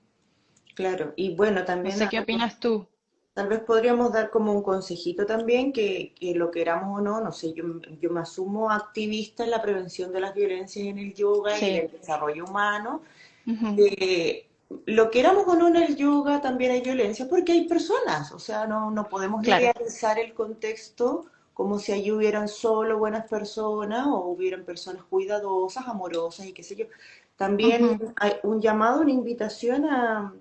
claro, y bueno, No también sé qué opinas tú. tal vez podríamos dar como un consejito también, que lo queramos o no, no sé, yo me asumo activista en la prevención de las violencias en el yoga y Sí. del desarrollo humano. Ujú. Eh, lo queramos o no, en el yoga también hay violencia porque hay personas, o sea, no podemos Claro. idealizar el contexto como si allí hubieran solo buenas personas o hubieran personas cuidadosas, amorosas y qué sé yo. También Ujú. hay un llamado, una invitación a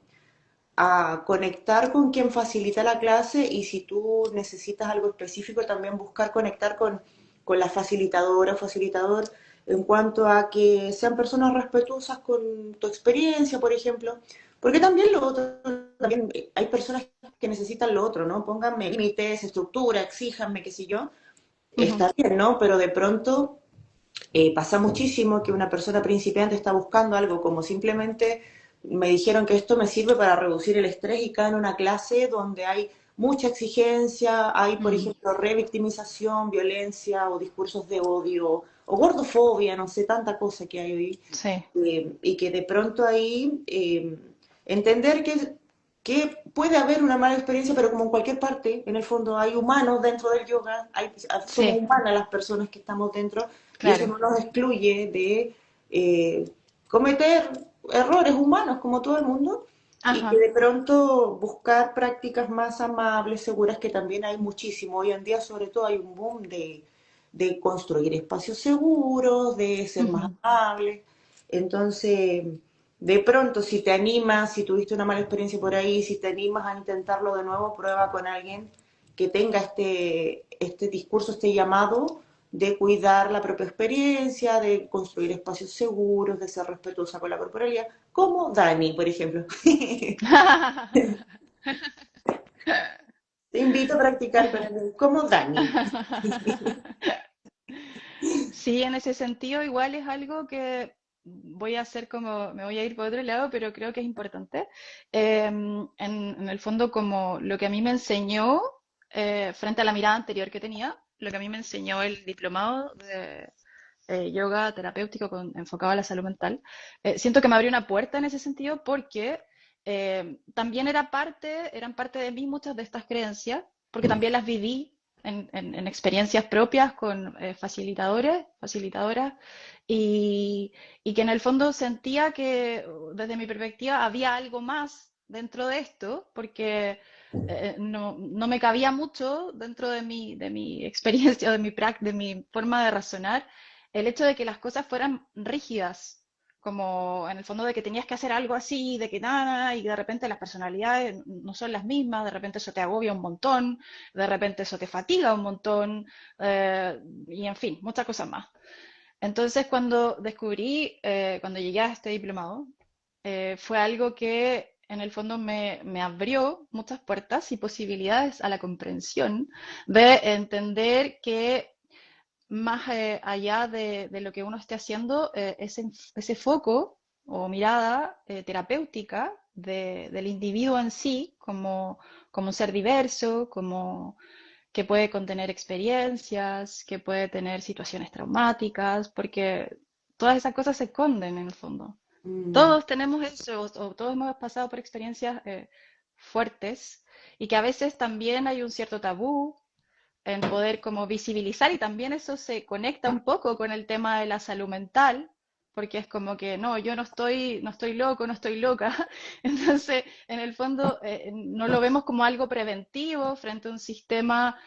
conectar con quien facilita la clase, y si tú necesitas algo específico, también buscar conectar con la facilitadora o facilitador, en cuanto a que sean personas respetuosas con tu experiencia, por ejemplo, porque también lo otro, también hay personas que necesitan lo otro, ¿no? Pónganme límites, estructura, exíjanme, qué sé yo, Ujú. está bien, ¿no? Pero de pronto pasa muchísimo que una persona principiante está buscando algo como simplemente me dijeron que esto me sirve para reducir el estrés, y cae en una clase donde hay mucha exigencia, hay, por Mm. ejemplo, revictimización, violencia o discursos de odio o gordofobia, no sé, tanta cosa que hay hoy, Sí, y que de pronto ahí entender que puede haber una mala experiencia, pero como en cualquier parte, en el fondo hay humanos dentro del yoga, somos sí, humanas las personas que estamos dentro, y eso claro. no nos excluye de cometer errores humanos como todo el mundo, y que Ajá. de pronto buscar prácticas más amables, seguras, que también hay muchísimo. Hoy en día sobre todo hay un boom de construir espacios seguros, de ser más Ujú. amables. Entonces, de pronto, si te animas, si tuviste una mala experiencia por ahí, si te animas a intentarlo de nuevo, prueba con alguien que tenga este discurso, este llamado de cuidar la propia experiencia, de construir espacios seguros, de ser respetuosa con la corporalidad, como Dani, por ejemplo. Te invito a practicar con alguien como Dani. Sí, en ese sentido igual es algo que voy a hacer como, me voy a ir por otro lado, pero creo que es importante. En el fondo, como lo que a mí me enseñó, frente a la mirada anterior que tenía, lo que a mí me enseñó el diplomado de yoga terapéutico enfocado a la salud mental, siento que me abrió una puerta en ese sentido porque también eran parte de mí muchas de estas creencias, porque también las viví en experiencias propias con facilitadores, facilitadoras, y, y que en el fondo sentía que desde mi perspectiva había algo más dentro de esto, porque no me cabía mucho dentro de mi experiencia, de mi forma de razonar, el hecho de que las cosas fueran rígidas, como en el fondo de que tenías que hacer algo así, de que nada, y de repente las personalidades no son las mismas, de repente eso te agobia un montón, de repente eso te fatiga un montón, y en fin, muchas cosas más. Entonces, cuando llegué a este diplomado, fue algo que en el fondo me abrió muchas puertas y posibilidades a la comprensión de entender que más allá de lo que uno esté haciendo, ese foco o mirada terapéutica del individuo en sí, como un ser diverso, como que puede contener experiencias, que puede tener situaciones traumáticas, porque todas esas cosas se esconden en el fondo. Mm, Todos tenemos eso, o todos hemos pasado por experiencias fuertes y que a veces también hay un cierto tabú en poder como visibilizar y también eso se conecta un poco con el tema de la salud mental, porque es como que no, yo no estoy loco, no estoy loca. Entonces, en el fondo, no lo vemos como algo preventivo frente a un sistema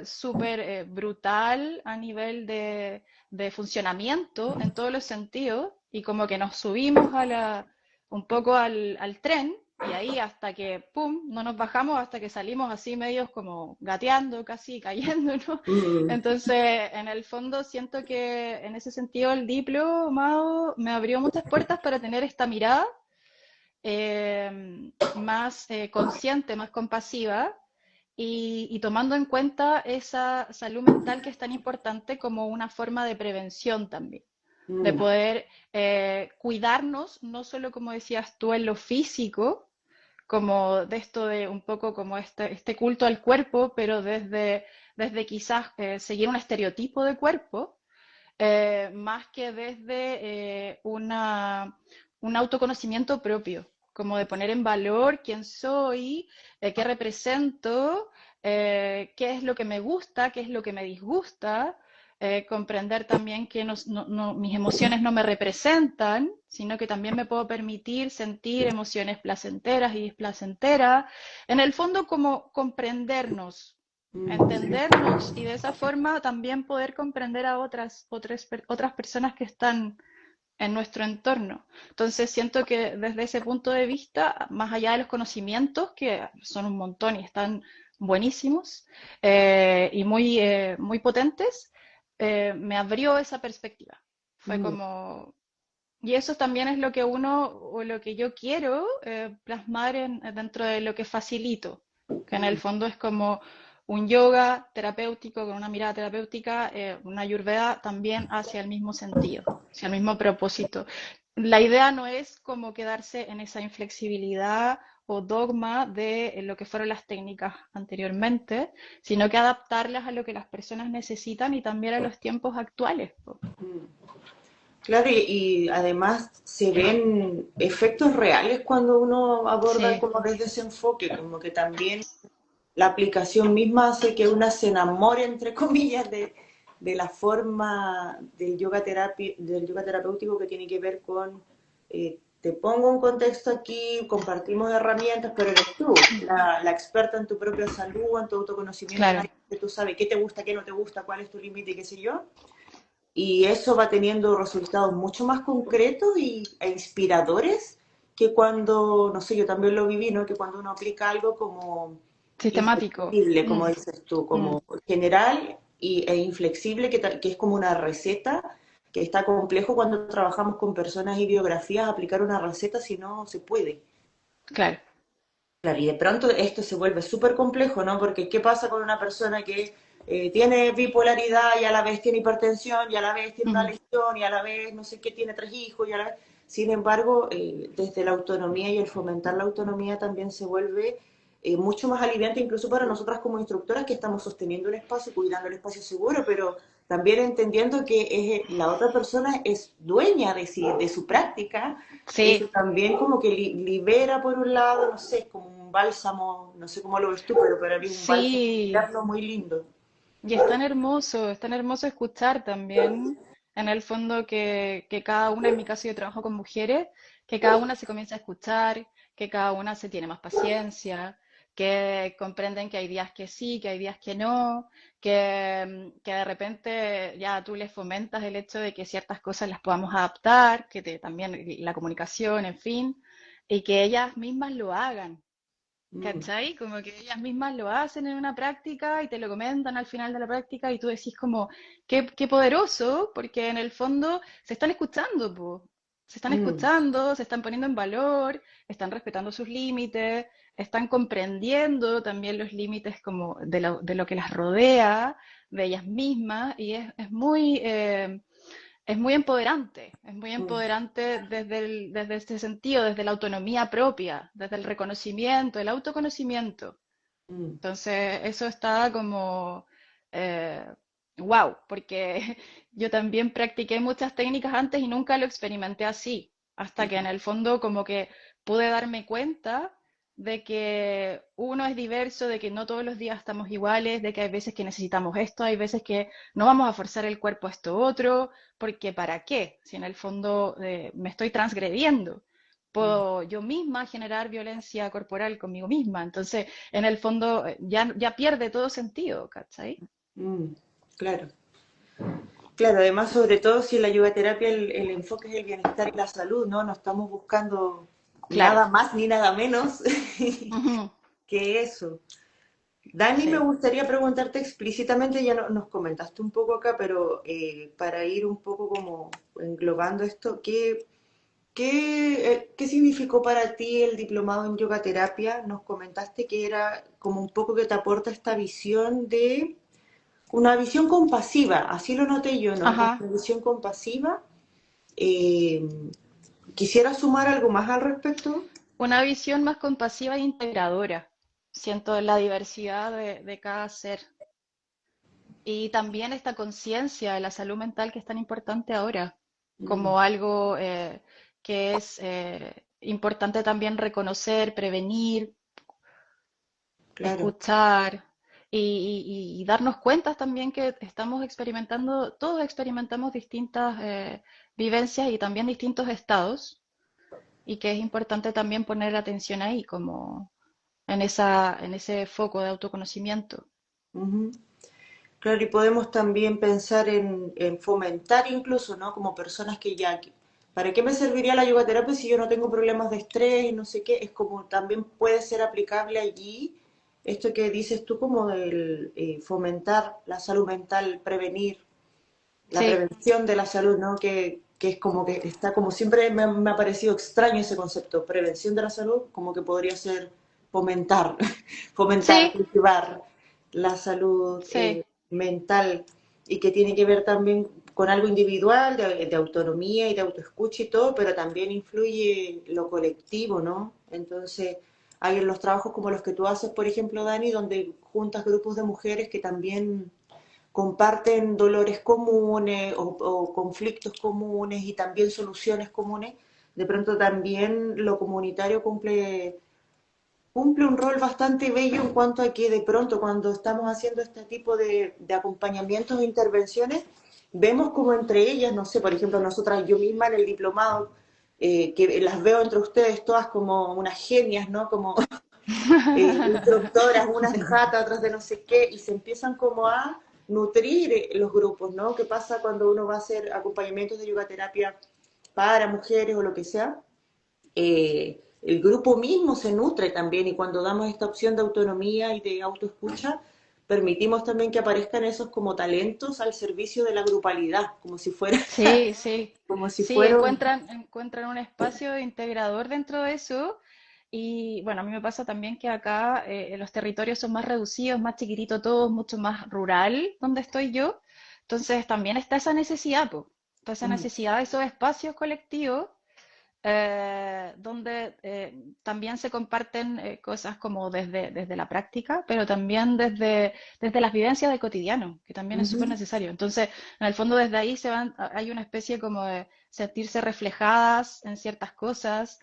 súper brutal a nivel de funcionamiento en todos los sentidos y como que nos subimos un poco al tren y ahí hasta que, ¡pum!, no nos bajamos hasta que salimos así medios como gateando, casi cayendo, ¿no? mm, Entonces, en el fondo siento que en ese sentido el diplomado me abrió muchas puertas para tener esta mirada más consciente, más compasiva y tomando en cuenta esa salud mental que es tan importante como una forma de prevención también, de Mm, poder cuidarnos, no solo como decías tú en lo físico, como de esto de un poco como este culto al cuerpo, pero desde quizás seguir un estereotipo de cuerpo, más que desde un autoconocimiento propio, como de poner en valor quién soy, qué represento, qué es lo que me gusta, qué es lo que me disgusta, comprender también que mis emociones no me representan, sino que también me puedo permitir sentir emociones placenteras y displacenteras. En el fondo, como comprendernos, mm, entendernos y de esa forma también poder comprender a otras personas que están en nuestro entorno. Entonces siento que desde ese punto de vista, más allá de los conocimientos, que son un montón y están buenísimos y muy potentes, me abrió esa perspectiva. Fue mm, como... Y eso también es lo que uno o lo que yo quiero plasmar dentro de lo que facilito, que en el mm. fondo es como un yoga terapéutico con una mirada terapéutica, una ayurveda también hacia el mismo sentido, hacia el mismo propósito. La idea no es como quedarse en esa inflexibilidad o dogma de lo que fueron las técnicas anteriormente, sino que adaptarlas a lo que las personas necesitan y también a los tiempos actuales, po. Claro, y además se ven efectos reales cuando uno aborda Sí, como desde ese enfoque, como que también la aplicación misma hace que una se enamore, entre comillas, de la forma del yoga terapéutico que tiene que ver con, te pongo un contexto aquí, compartimos herramientas, pero eres tú, la experta en tu propia salud, en tu autoconocimiento, en claro. algo que tú sabes qué te gusta, qué no te gusta, cuál es tu límite, qué sé yo. Y eso va teniendo resultados mucho más concretos e inspiradores que cuando, no sé, yo también lo viví, ¿no? Que cuando uno aplica algo como Sistemático. inflexible, como Mm, dices tú, mm, como general e inflexible, que es como una receta, que está complejo cuando trabajamos con personas y biografías, aplicar una receta si no se puede. claro. Claro, y de pronto esto se vuelve súper complejo, ¿no? Porque ¿qué pasa con una persona que tiene bipolaridad y a la vez tiene hipertensión y a la vez tiene una Ujú. lesión y a la vez no sé qué, tiene tres hijos y a la vez... Sin embargo, desde la autonomía y el fomentar la autonomía también se vuelve mucho más aliviante incluso para nosotras como instructoras que estamos sosteniendo el espacio, cuidando el espacio seguro, pero también entendiendo que la otra persona es dueña de su práctica. Eso Sí, también como que libera por un lado, no sé, como un bálsamo, no sé cómo lo ves tú, pero para mí es un bálsamo sí. interno muy lindo. Y es tan hermoso escuchar también, en el fondo, que cada una, en mi caso yo trabajo con mujeres, que cada una se comienza a escuchar, que cada una se tiene más paciencia, que comprenden que hay días que sí, que hay días que no, que de repente ya tú les fomentas el hecho de que ciertas cosas las podamos adaptar, también la comunicación, en fin, y que ellas mismas lo hagan. Mm, ¿Cachai? Como que ellas mismas lo hacen en una práctica y te lo comentan al final de la práctica y tú decís como, qué poderoso, porque en el fondo se están escuchando, po. Se están mm, escuchando, se están poniendo en valor, están respetando sus límites, están comprendiendo también los límites como de lo que las rodea, de ellas mismas, y es muy mm, empoderante desde este sentido, desde la autonomía propia, desde el reconocimiento, el autoconocimiento. mm, Entonces, eso está como, eh, wow, porque yo también practiqué muchas técnicas antes y nunca lo experimenté así, hasta que en el fondo como que pude darme cuenta de que uno es diverso, de que no todos los días estamos iguales, de que hay veces que necesitamos esto, hay veces que no vamos a forzar el cuerpo a esto otro, porque ¿para qué? Si en el fondo me estoy transgrediendo. mm, Puedo yo misma generar violencia corporal conmigo misma. Entonces, en el fondo ya pierde todo sentido, ¿cachai? mm. Claro, claro, además sobre todo si en la yoga terapia el enfoque es el bienestar y la salud, ¿no? No estamos buscando Claro. nada más ni nada menos Ujú. que eso. Dani, me Sí. gustaría preguntarte explícitamente, ya nos comentaste un poco acá, pero para ir un poco como englobando esto, ¿qué, ¿Qué significó para ti el diplomado en yoga terapia? Nos comentaste que era como un poco que te aporta esta visión de una visión compasiva, así lo noté yo, ¿no? Como Ajá. una visión compasiva. Eh, ¿Quisiera sumar algo más al respecto? Una visión más compasiva e integradora. Siento la diversidad de cada ser. Y también esta conciencia de la salud mental que es tan importante ahora, Mm, como algo que es importante también reconocer, prevenir, claro. escuchar y darnos cuenta también que estamos experimentando, todos experimentamos distintas vivencias y también distintos estados y que es importante también poner atención ahí, como en ese foco de autoconocimiento. Ujú. Claro, y podemos también pensar en fomentar incluso, ¿no? Como personas que ya, ¿para qué me serviría la yoga terapia si yo no tengo problemas de estrés y no sé qué? Es como también puede ser aplicable allí esto que dices tú como el fomentar la salud mental, prevenir, la Sí, prevención de la salud, ¿no? Que es como que está como siempre me ha parecido extraño ese concepto, prevención de la salud, como que podría ser fomentar, fomentar, sí, cultivar la salud sí. mental y que tiene que ver también con algo individual, de autonomía y de autoescucha y todo, pero también influye lo colectivo, ¿no? Entonces, hay en los trabajos como los que tú haces, por ejemplo, Dani, donde juntas grupos de mujeres que también comparten dolores comunes o conflictos comunes y también soluciones comunes, de pronto también lo comunitario cumple un rol bastante bello en cuanto a que de pronto cuando estamos haciendo este tipo de acompañamientos e intervenciones, vemos como entre ellas, no sé, por ejemplo, nosotras, yo misma en el diplomado, que las veo entre ustedes todas como unas genias, ¿no? Como instructoras, unas de jata, otras de no sé qué, y se empiezan como a nutrir los grupos, ¿no? ¿Qué pasa cuando uno va a hacer acompañamientos de yoga terapia para mujeres o lo que sea? El grupo mismo se nutre también y cuando damos esta opción de autonomía y de autoescucha, permitimos también que aparezcan esos como talentos al servicio de la grupalidad, como si fuera, Sí, sí, como si sí, fuera, encuentran un espacio integrador dentro de eso. Y bueno, a mí me pasa también que acá los territorios son más reducidos, más chiquititos todos, mucho más rural donde estoy yo. Entonces también está esa necesidad, po, está esa necesidad de esos espacios colectivos donde también se comparten cosas como desde la práctica, pero también desde las vivencias del cotidiano, que también es súper necesario. Entonces, en el fondo desde ahí hay una especie como de sentirse reflejadas en ciertas cosas,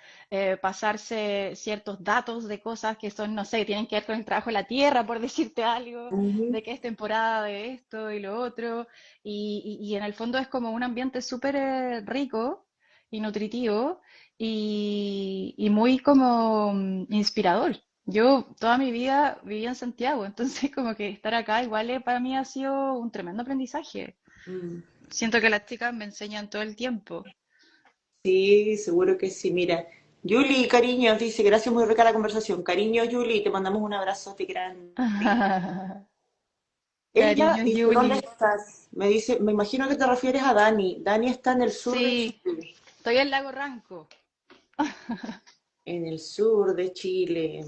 pasarse ciertos datos de cosas que son, no sé, tienen que ver con el trabajo de la tierra, por decirte algo, uh-huh, de que es temporada de esto y lo otro, y en el fondo es como un ambiente súper rico y nutritivo y muy como inspirador. Yo toda mi vida viví en Santiago, entonces como que estar acá igual para mí ha sido un tremendo aprendizaje. Siento que las chicas me enseñan todo el tiempo. sí, seguro que sí. Mira, Julie, cariño, dice, gracias, muy rica la conversación. Cariño, Julie, te mandamos un abrazote grande. Ella Cariño, dice, ¿dónde Yuli. estás? Me dice, me imagino que te refieres a Dani. Dani está en el sur de Sí, Chile. estoy en Lago Ranco. En el sur de Chile.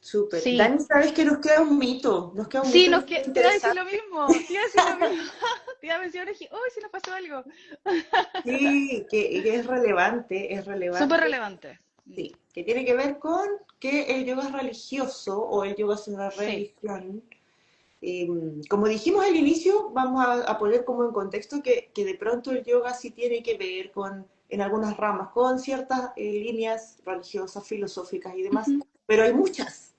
Súper. Sí, Dani, ¿sabes que nos queda un mito? Nos queda un sí, mito que es muy te iba a decir interesante. lo mismo, te iba a decir lo mismo. Te iba a decir, uy, sí nos pasó algo. Sí, que es relevante, es Súper relevante. relevante. Sí, que tiene que ver con que el yoga es religioso o el yoga es una Sí. religión. Eh, Como dijimos al inicio, vamos a poner como en contexto que de pronto el yoga sí tiene que ver con, en algunas ramas, con ciertas líneas religiosas, filosóficas y demás, Ujú. pero hay muchas.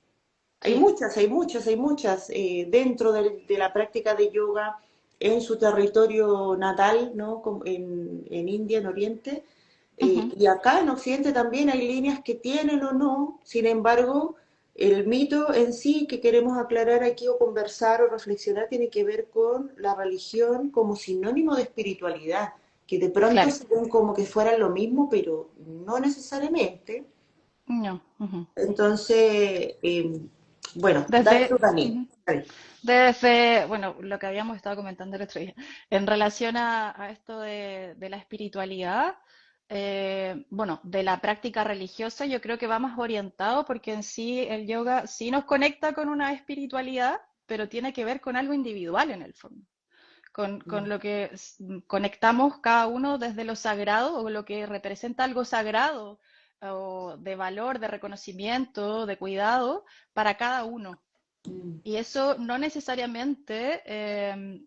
Hay Sí. muchas, hay muchas, hay muchas dentro de la práctica de yoga en su territorio natal, ¿no? En India, en Oriente, Ujú. y acá en Occidente también hay líneas que tienen o no, sin embargo, el mito en sí que queremos aclarar aquí o conversar o reflexionar tiene que ver con la religión como sinónimo de espiritualidad, que de pronto Claro. se ven como que fueran lo mismo, pero no necesariamente. No. Ujú. Entonces, bueno, dale tu Dani. Ujú. Dale. Desde, bueno, lo que habíamos estado comentando el otro día, en relación a esto de la espiritualidad, bueno, de la práctica religiosa yo creo que va más orientado porque en sí el yoga sí nos conecta con una espiritualidad, pero tiene que ver con algo individual en el fondo, con Mm, lo que conectamos cada uno desde lo sagrado o lo que representa algo sagrado o de valor, de reconocimiento, de cuidado para cada uno. mm, Y eso no necesariamente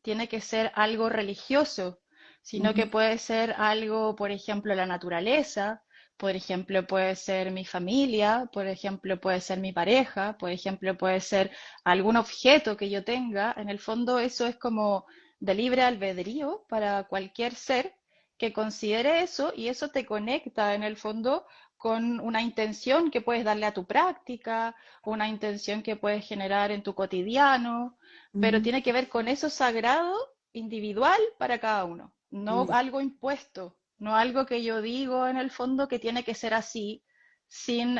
tiene que ser algo religioso, sino que ujú, puede ser algo, por ejemplo, la naturaleza, por ejemplo, puede ser mi familia, por ejemplo, puede ser mi pareja, por ejemplo, puede ser algún objeto que yo tenga. En el fondo, eso es como de libre albedrío para cualquier ser que considere eso y eso te conecta en el fondo con una intención que puedes darle a tu práctica, una intención que puedes generar en tu cotidiano, pero ujú, tiene que ver con eso sagrado, individual para cada uno, no mm. algo impuesto, no algo que yo digo en el fondo que tiene que ser así, sin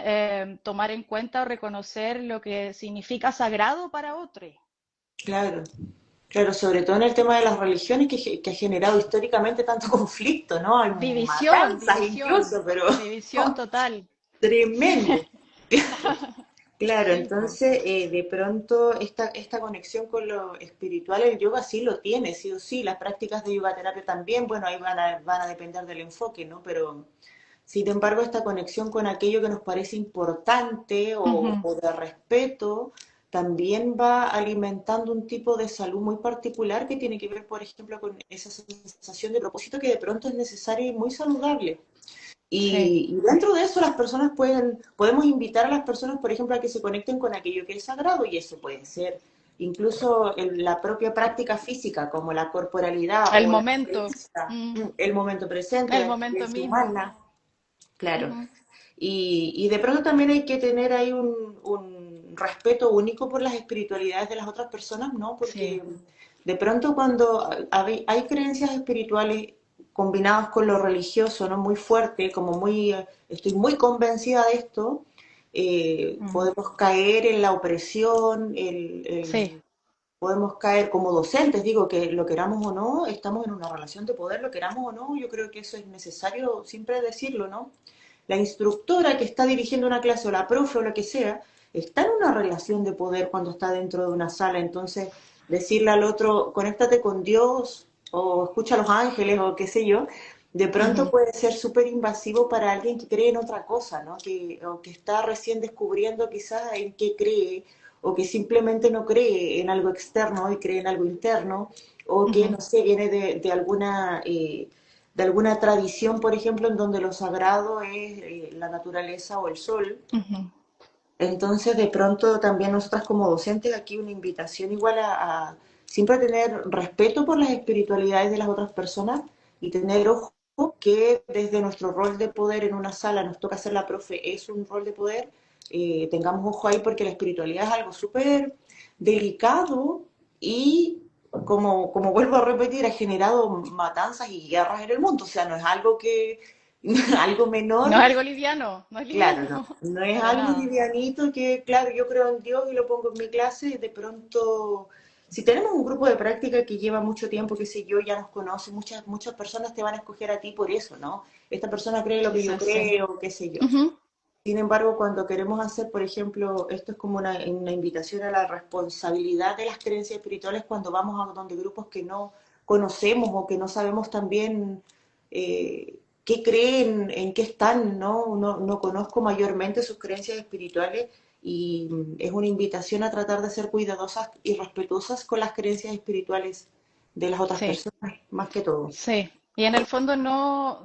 tomar en cuenta o reconocer lo que significa sagrado para otro. Claro, claro, sobre todo en el tema de las religiones que ha generado históricamente tanto conflicto, ¿no? Hay División, matanzas división, incluso, pero división total. tremendo. Claro, Sí, po. entonces de pronto esta conexión con lo espiritual, el yoga sí lo tiene, sí o sí, las prácticas de yoga terapia también, bueno, ahí van a depender del enfoque, ¿no? Pero sin embargo, esta conexión con aquello que nos parece importante Ujú. o de respeto también va alimentando un tipo de salud muy particular que tiene que ver, por ejemplo, con esa sensación de propósito que de pronto es necesaria y muy saludable. Sí. Y dentro de eso las personas podemos invitar a las personas, por ejemplo, a que se conecten con aquello que es sagrado y eso puede ser incluso la propia práctica física, como la corporalidad El o la momento, experiencia, el momento presente, el la momento experiencia mismo. humana, claro. Ujú. Y de pronto también hay que tener ahí un respeto único por las espiritualidades de las otras personas, ¿no? Sí. Porque de pronto cuando hay creencias espirituales combinadas con lo religioso, ¿no? Muy fuerte, como muy, estoy muy convencida de esto, Ujú. podemos caer en la opresión, Sí. podemos caer como docentes, digo que lo queramos o no, estamos en una relación de poder, lo queramos o no, yo creo que eso es necesario siempre decirlo, ¿no? La instructora que está dirigiendo una clase o la profe o lo que sea, está en una relación de poder cuando está dentro de una sala, entonces decirle al otro, conéctate con Dios o escucha a los ángeles o qué sé yo, de pronto Ujú. puede ser súper invasivo para alguien que cree en otra cosa, ¿no? O que está recién descubriendo quizás en qué cree o que simplemente no cree en algo externo y cree en algo interno, o que, Ujú. no sé, viene de alguna tradición, por ejemplo, en donde lo sagrado es la naturaleza o el sol. Ujú. Entonces, de pronto, también nosotras como docentes, aquí una invitación igual a siempre tener respeto por las espiritualidades de las otras personas y tener ojo que desde nuestro rol de poder en una sala nos toca ser la profe, es un rol de poder, tengamos ojo ahí porque la espiritualidad es algo súper delicado y como vuelvo a repetir, ha generado matanzas y guerras en el mundo, o sea, no es algo que, algo No es menor. algo liviano, no es Claro, liviano, no es para algo nada. livianito que, claro, yo creo en Dios y lo pongo en mi clase y de pronto, si tenemos un grupo de práctica que lleva mucho tiempo, qué sé yo, ya nos conoce, muchas personas te van a escoger a ti por eso, ¿no? Esta persona cree lo que yo Quizás sí. creo, qué sé yo. Ujú. Sin embargo, cuando queremos hacer, por ejemplo, esto es como una invitación a la responsabilidad de las creencias espirituales cuando vamos a donde grupos que no conocemos o que no sabemos también qué creen, en qué están, ¿no? No conozco mayormente sus creencias espirituales y es una invitación a tratar de ser cuidadosas y respetuosas con las creencias espirituales de las otras Sí, personas, más que todo. sí. Y en el fondo no,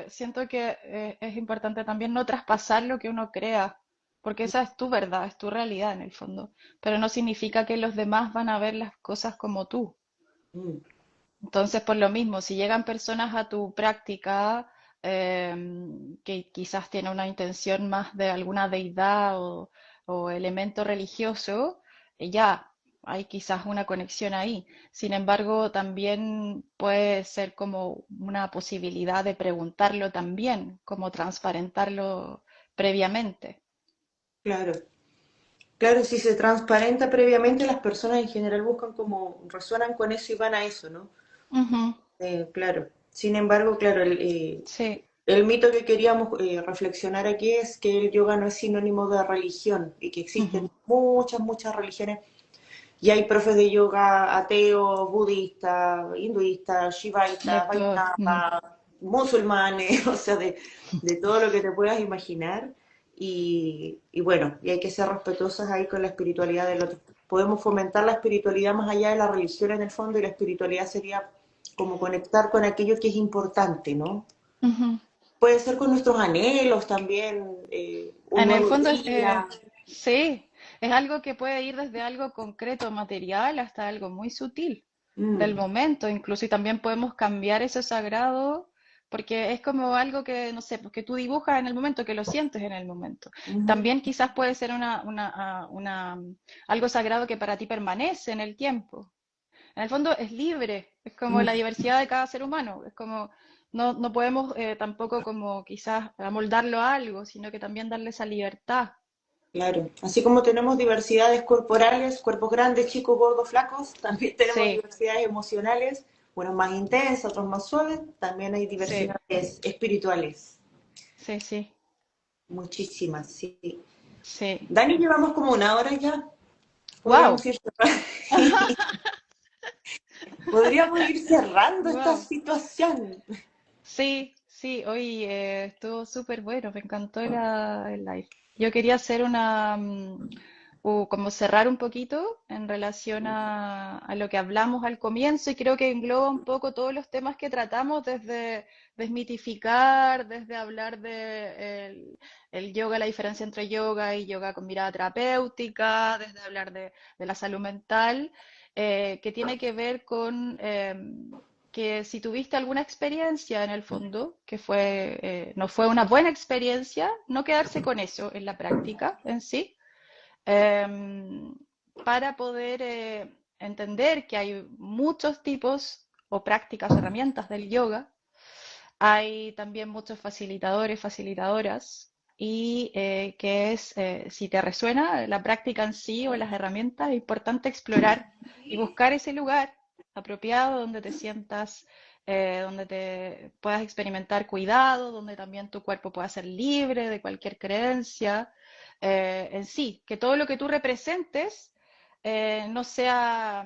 siento que es importante también no traspasar lo que uno crea, porque esa es tu verdad, es tu realidad en el fondo. Pero no significa que los demás van a ver las cosas como tú. Mm, Entonces, por lo mismo, si llegan personas a tu práctica que quizás tienen una intención más de alguna deidad o elemento religioso, ya hay quizás una conexión ahí. Sin embargo, también puede ser como una posibilidad de preguntarlo también, como transparentarlo previamente. claro. Claro, si se transparenta previamente, las personas en general buscan como, resuenan con eso y van a eso, ¿no? Ujú. Claro. Sin embargo, claro, Sí, el mito que queríamos reflexionar aquí es que el yoga no es sinónimo de religión y que existen Ujú. muchas, muchas religiones y hay profes de yoga ateos, budistas, hinduistas, shivaitas, Esto, vaishnavas, musulmanes, o sea, de todo lo que te puedas imaginar. Y bueno, y hay que ser respetuosas ahí con la espiritualidad del otro. Podemos fomentar la espiritualidad más allá de la religión en el fondo y la espiritualidad sería como conectar con aquello que es importante, ¿no? ujú. Puede ser con nuestros anhelos también, un En el nuevo fondo, día. sí, es algo que puede ir desde algo concreto, material, hasta algo muy sutil del Mm, momento, incluso, y también podemos cambiar ese sagrado, porque es como algo que, no sé, pues que tú dibujas en el momento, que lo sientes en el momento. ujú, También quizás puede ser algo sagrado que para ti permanece en el tiempo. En el fondo es libre, es como la mm. diversidad de cada ser humano, es como no podemos tampoco como quizás amoldarlo a algo, sino que también darle esa libertad. Claro, así como tenemos diversidades corporales, cuerpos grandes, chicos, gordos, flacos, también tenemos Sí, diversidades emocionales, unos más intensas, otros más suaves, también hay sí, diversidades espirituales, sí, sí, muchísimas, sí. sí. Dani, llevamos como una hora ya, ¡Wow! podríamos ir cerrando, podríamos ir cerrando esta ¡Wow! situación. Sí, sí, hoy estuvo súper bueno, me encantó el live. Yo quería hacer como cerrar un poquito en relación a lo que hablamos al comienzo y creo que engloba un poco todos los temas que tratamos desde desmitificar, desde hablar de el yoga, la diferencia entre yoga y yoga con mirada terapéutica, desde hablar de la salud mental, que tiene que ver con que si tuviste alguna experiencia en el fondo, que no fue una buena experiencia, no quedarse con eso en la práctica en sí, em, para poder entender que hay muchos tipos o prácticas, herramientas del yoga. Hay también muchos facilitadores, facilitadoras, y que es, si te resuena la práctica en sí o las herramientas, es importante explorar y buscar ese lugar apropiado donde te sientas, donde te puedas experimentar cuidado, donde también tu cuerpo pueda ser libre de cualquier creencia en sí, que todo lo que tú representes no sea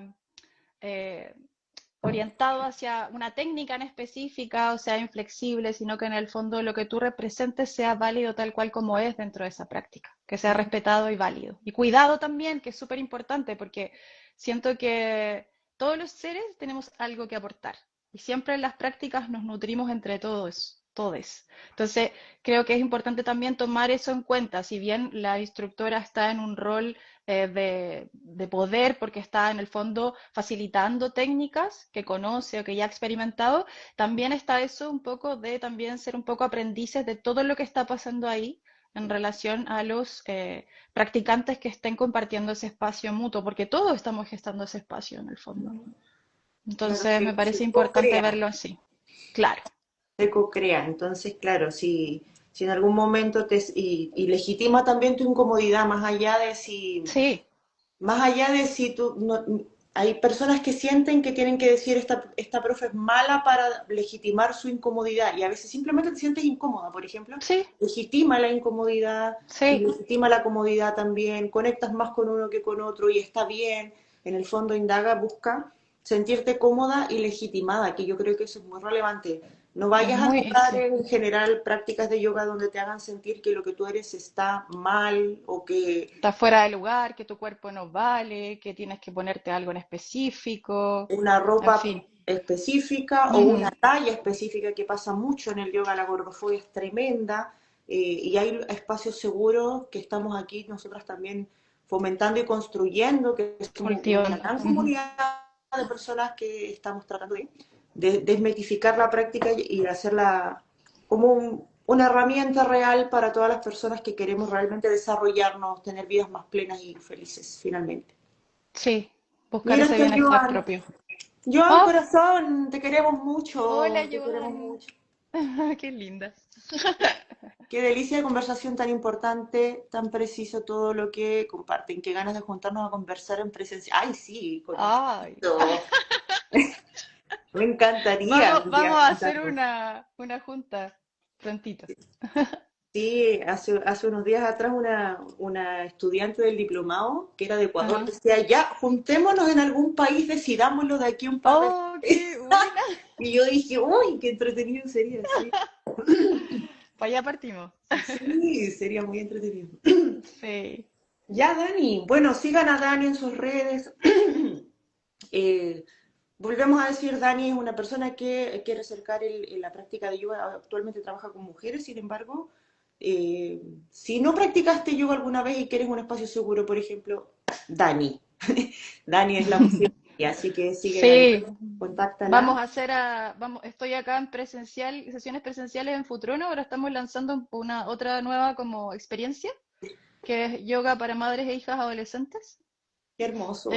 eh, orientado hacia una técnica en específica o sea inflexible, sino que en el fondo lo que tú representes sea válido tal cual como es dentro de esa práctica, que sea respetado y válido. Y cuidado también, que es súper importante porque siento que todos los seres tenemos algo que aportar y siempre en las prácticas nos nutrimos entre todos, todes. Entonces, creo que es importante también tomar eso en cuenta, si bien la instructora está en un rol de poder porque está en el fondo facilitando técnicas que conoce o que ya ha experimentado, también está eso un poco de también ser un poco aprendices de todo lo que está pasando ahí en relación a los practicantes que estén compartiendo ese espacio mutuo, porque todos estamos gestando ese espacio en el fondo. Claro, Entonces me se parece importante co-crea. verlo así. Claro, Se co-crea. Entonces, claro, si en algún momento y legitima también tu incomodidad, sí, más allá de si tú, no, hay personas que sienten que tienen que decir esta profe es mala para legitimar su incomodidad y a veces simplemente te sientes incómoda, por ejemplo, sí, legitima la incomodidad y sí, legitima la comodidad también, conectas más con uno que con otro y está bien, en el fondo indaga, busca sentirte cómoda y legitimada, que yo creo que eso es muy relevante. No es vayas a muy, lugares sí. en general, prácticas de yoga donde te hagan sentir que lo que tú eres está mal o que Estás fuera de lugar, que tu cuerpo no vale, que tienes que ponerte algo en específico, una en ropa fin. específica o una Ujú. talla específica que pasa mucho en el yoga, la gordofobia es tremenda y hay espacios seguros que estamos aquí nosotras también fomentando y construyendo, que somos una Cultivando. gran Ujú. comunidad de personas que estamos tratando de desmitificar la práctica y hacerla como una herramienta real para todas las personas que queremos realmente desarrollarnos, tener vidas más plenas y felices finalmente. Sí, buscar Mira, ese esto bienestar Joan, propio. Joan, Oh, corazón, te queremos hola, mucho, te queremos Joan. mucho. Qué linda. Qué delicia de conversación tan importante, tan preciso todo lo que comparten. Qué ganas de juntarnos a conversar en presencia. Ay, sí, con Ay. muchito. Me encantaría Vamos, un día vamos a hacer juntarnos. una junta. prontito. Sí, hace unos días atrás una estudiante del diplomado, que era de Ecuador, Ajá. decía, ya, juntémonos en algún país, decidámoslo de aquí a un par de ¡Oh, meses. qué buena! Y yo dije, uy, qué entretenido sería, sí. Para allá partimos. Sí, sería muy entretenido. Sí. Ya, Dani, bueno, sigan a Dani en sus redes. Eh, volvemos a decir, Dani es una persona que quiere acercar la práctica de yoga, actualmente trabaja con mujeres, sin embargo, eh, si no practicaste yoga alguna vez y quieres un espacio seguro, por ejemplo, Dani. Dani es la opción, y así que síguela ahí, Sí. contáctala. Vamos a hacer estoy acá en presencial, sesiones presenciales en Futrono, ahora estamos lanzando una otra nueva como experiencia, que es yoga para madres e hijas adolescentes. Qué hermoso.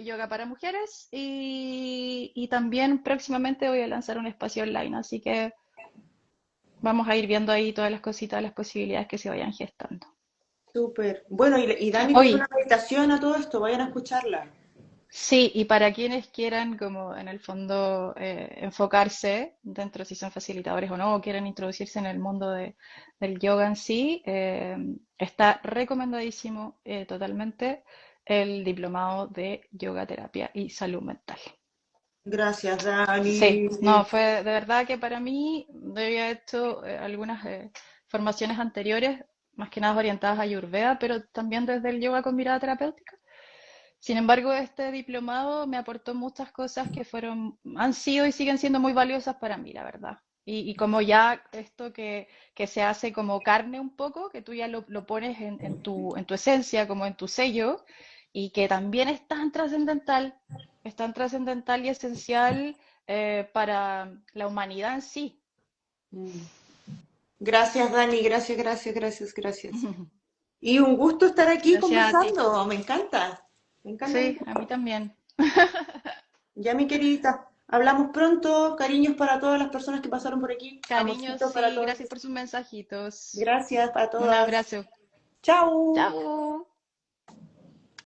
Yoga para mujeres y también próximamente voy a lanzar un espacio online, así que vamos a ir viendo ahí todas las cositas, las posibilidades que se vayan gestando. Súper. Bueno, y Dani tiene Hoy, una meditación a todo esto, vayan a escucharla. sí, y para quienes quieran como en el fondo enfocarse dentro si son facilitadores o no, o quieren introducirse en el mundo del yoga en sí, está recomendadísimo totalmente el diplomado de yoga terapia y salud mental. Gracias, Sí, Dani. no, fue de verdad que para mí, yo había hecho algunas formaciones anteriores, más que nada orientadas a Ayurveda, pero también desde el yoga con mirada terapéutica. Sin embargo, este diplomado me aportó muchas cosas que han sido y siguen siendo muy valiosas para mí, la verdad. Y como ya esto que se hace como carne un poco, que tú ya lo pones en tu esencia, como en tu sello, y que también es tan trascendental y esencial para la humanidad en sí. Mm. Gracias, Dani. Gracias, gracias, gracias, gracias. Y un gusto estar aquí Gracias a ti. conversando. Me encanta. Me encanta, me Sí, encanta. a mí también. Ya, mi queridita, hablamos pronto. Cariños para todas las personas que pasaron por aquí. Cariños, Amorcito para sí, todos. gracias por sus mensajitos. Gracias para Un todas. abrazo. Chao. Chao.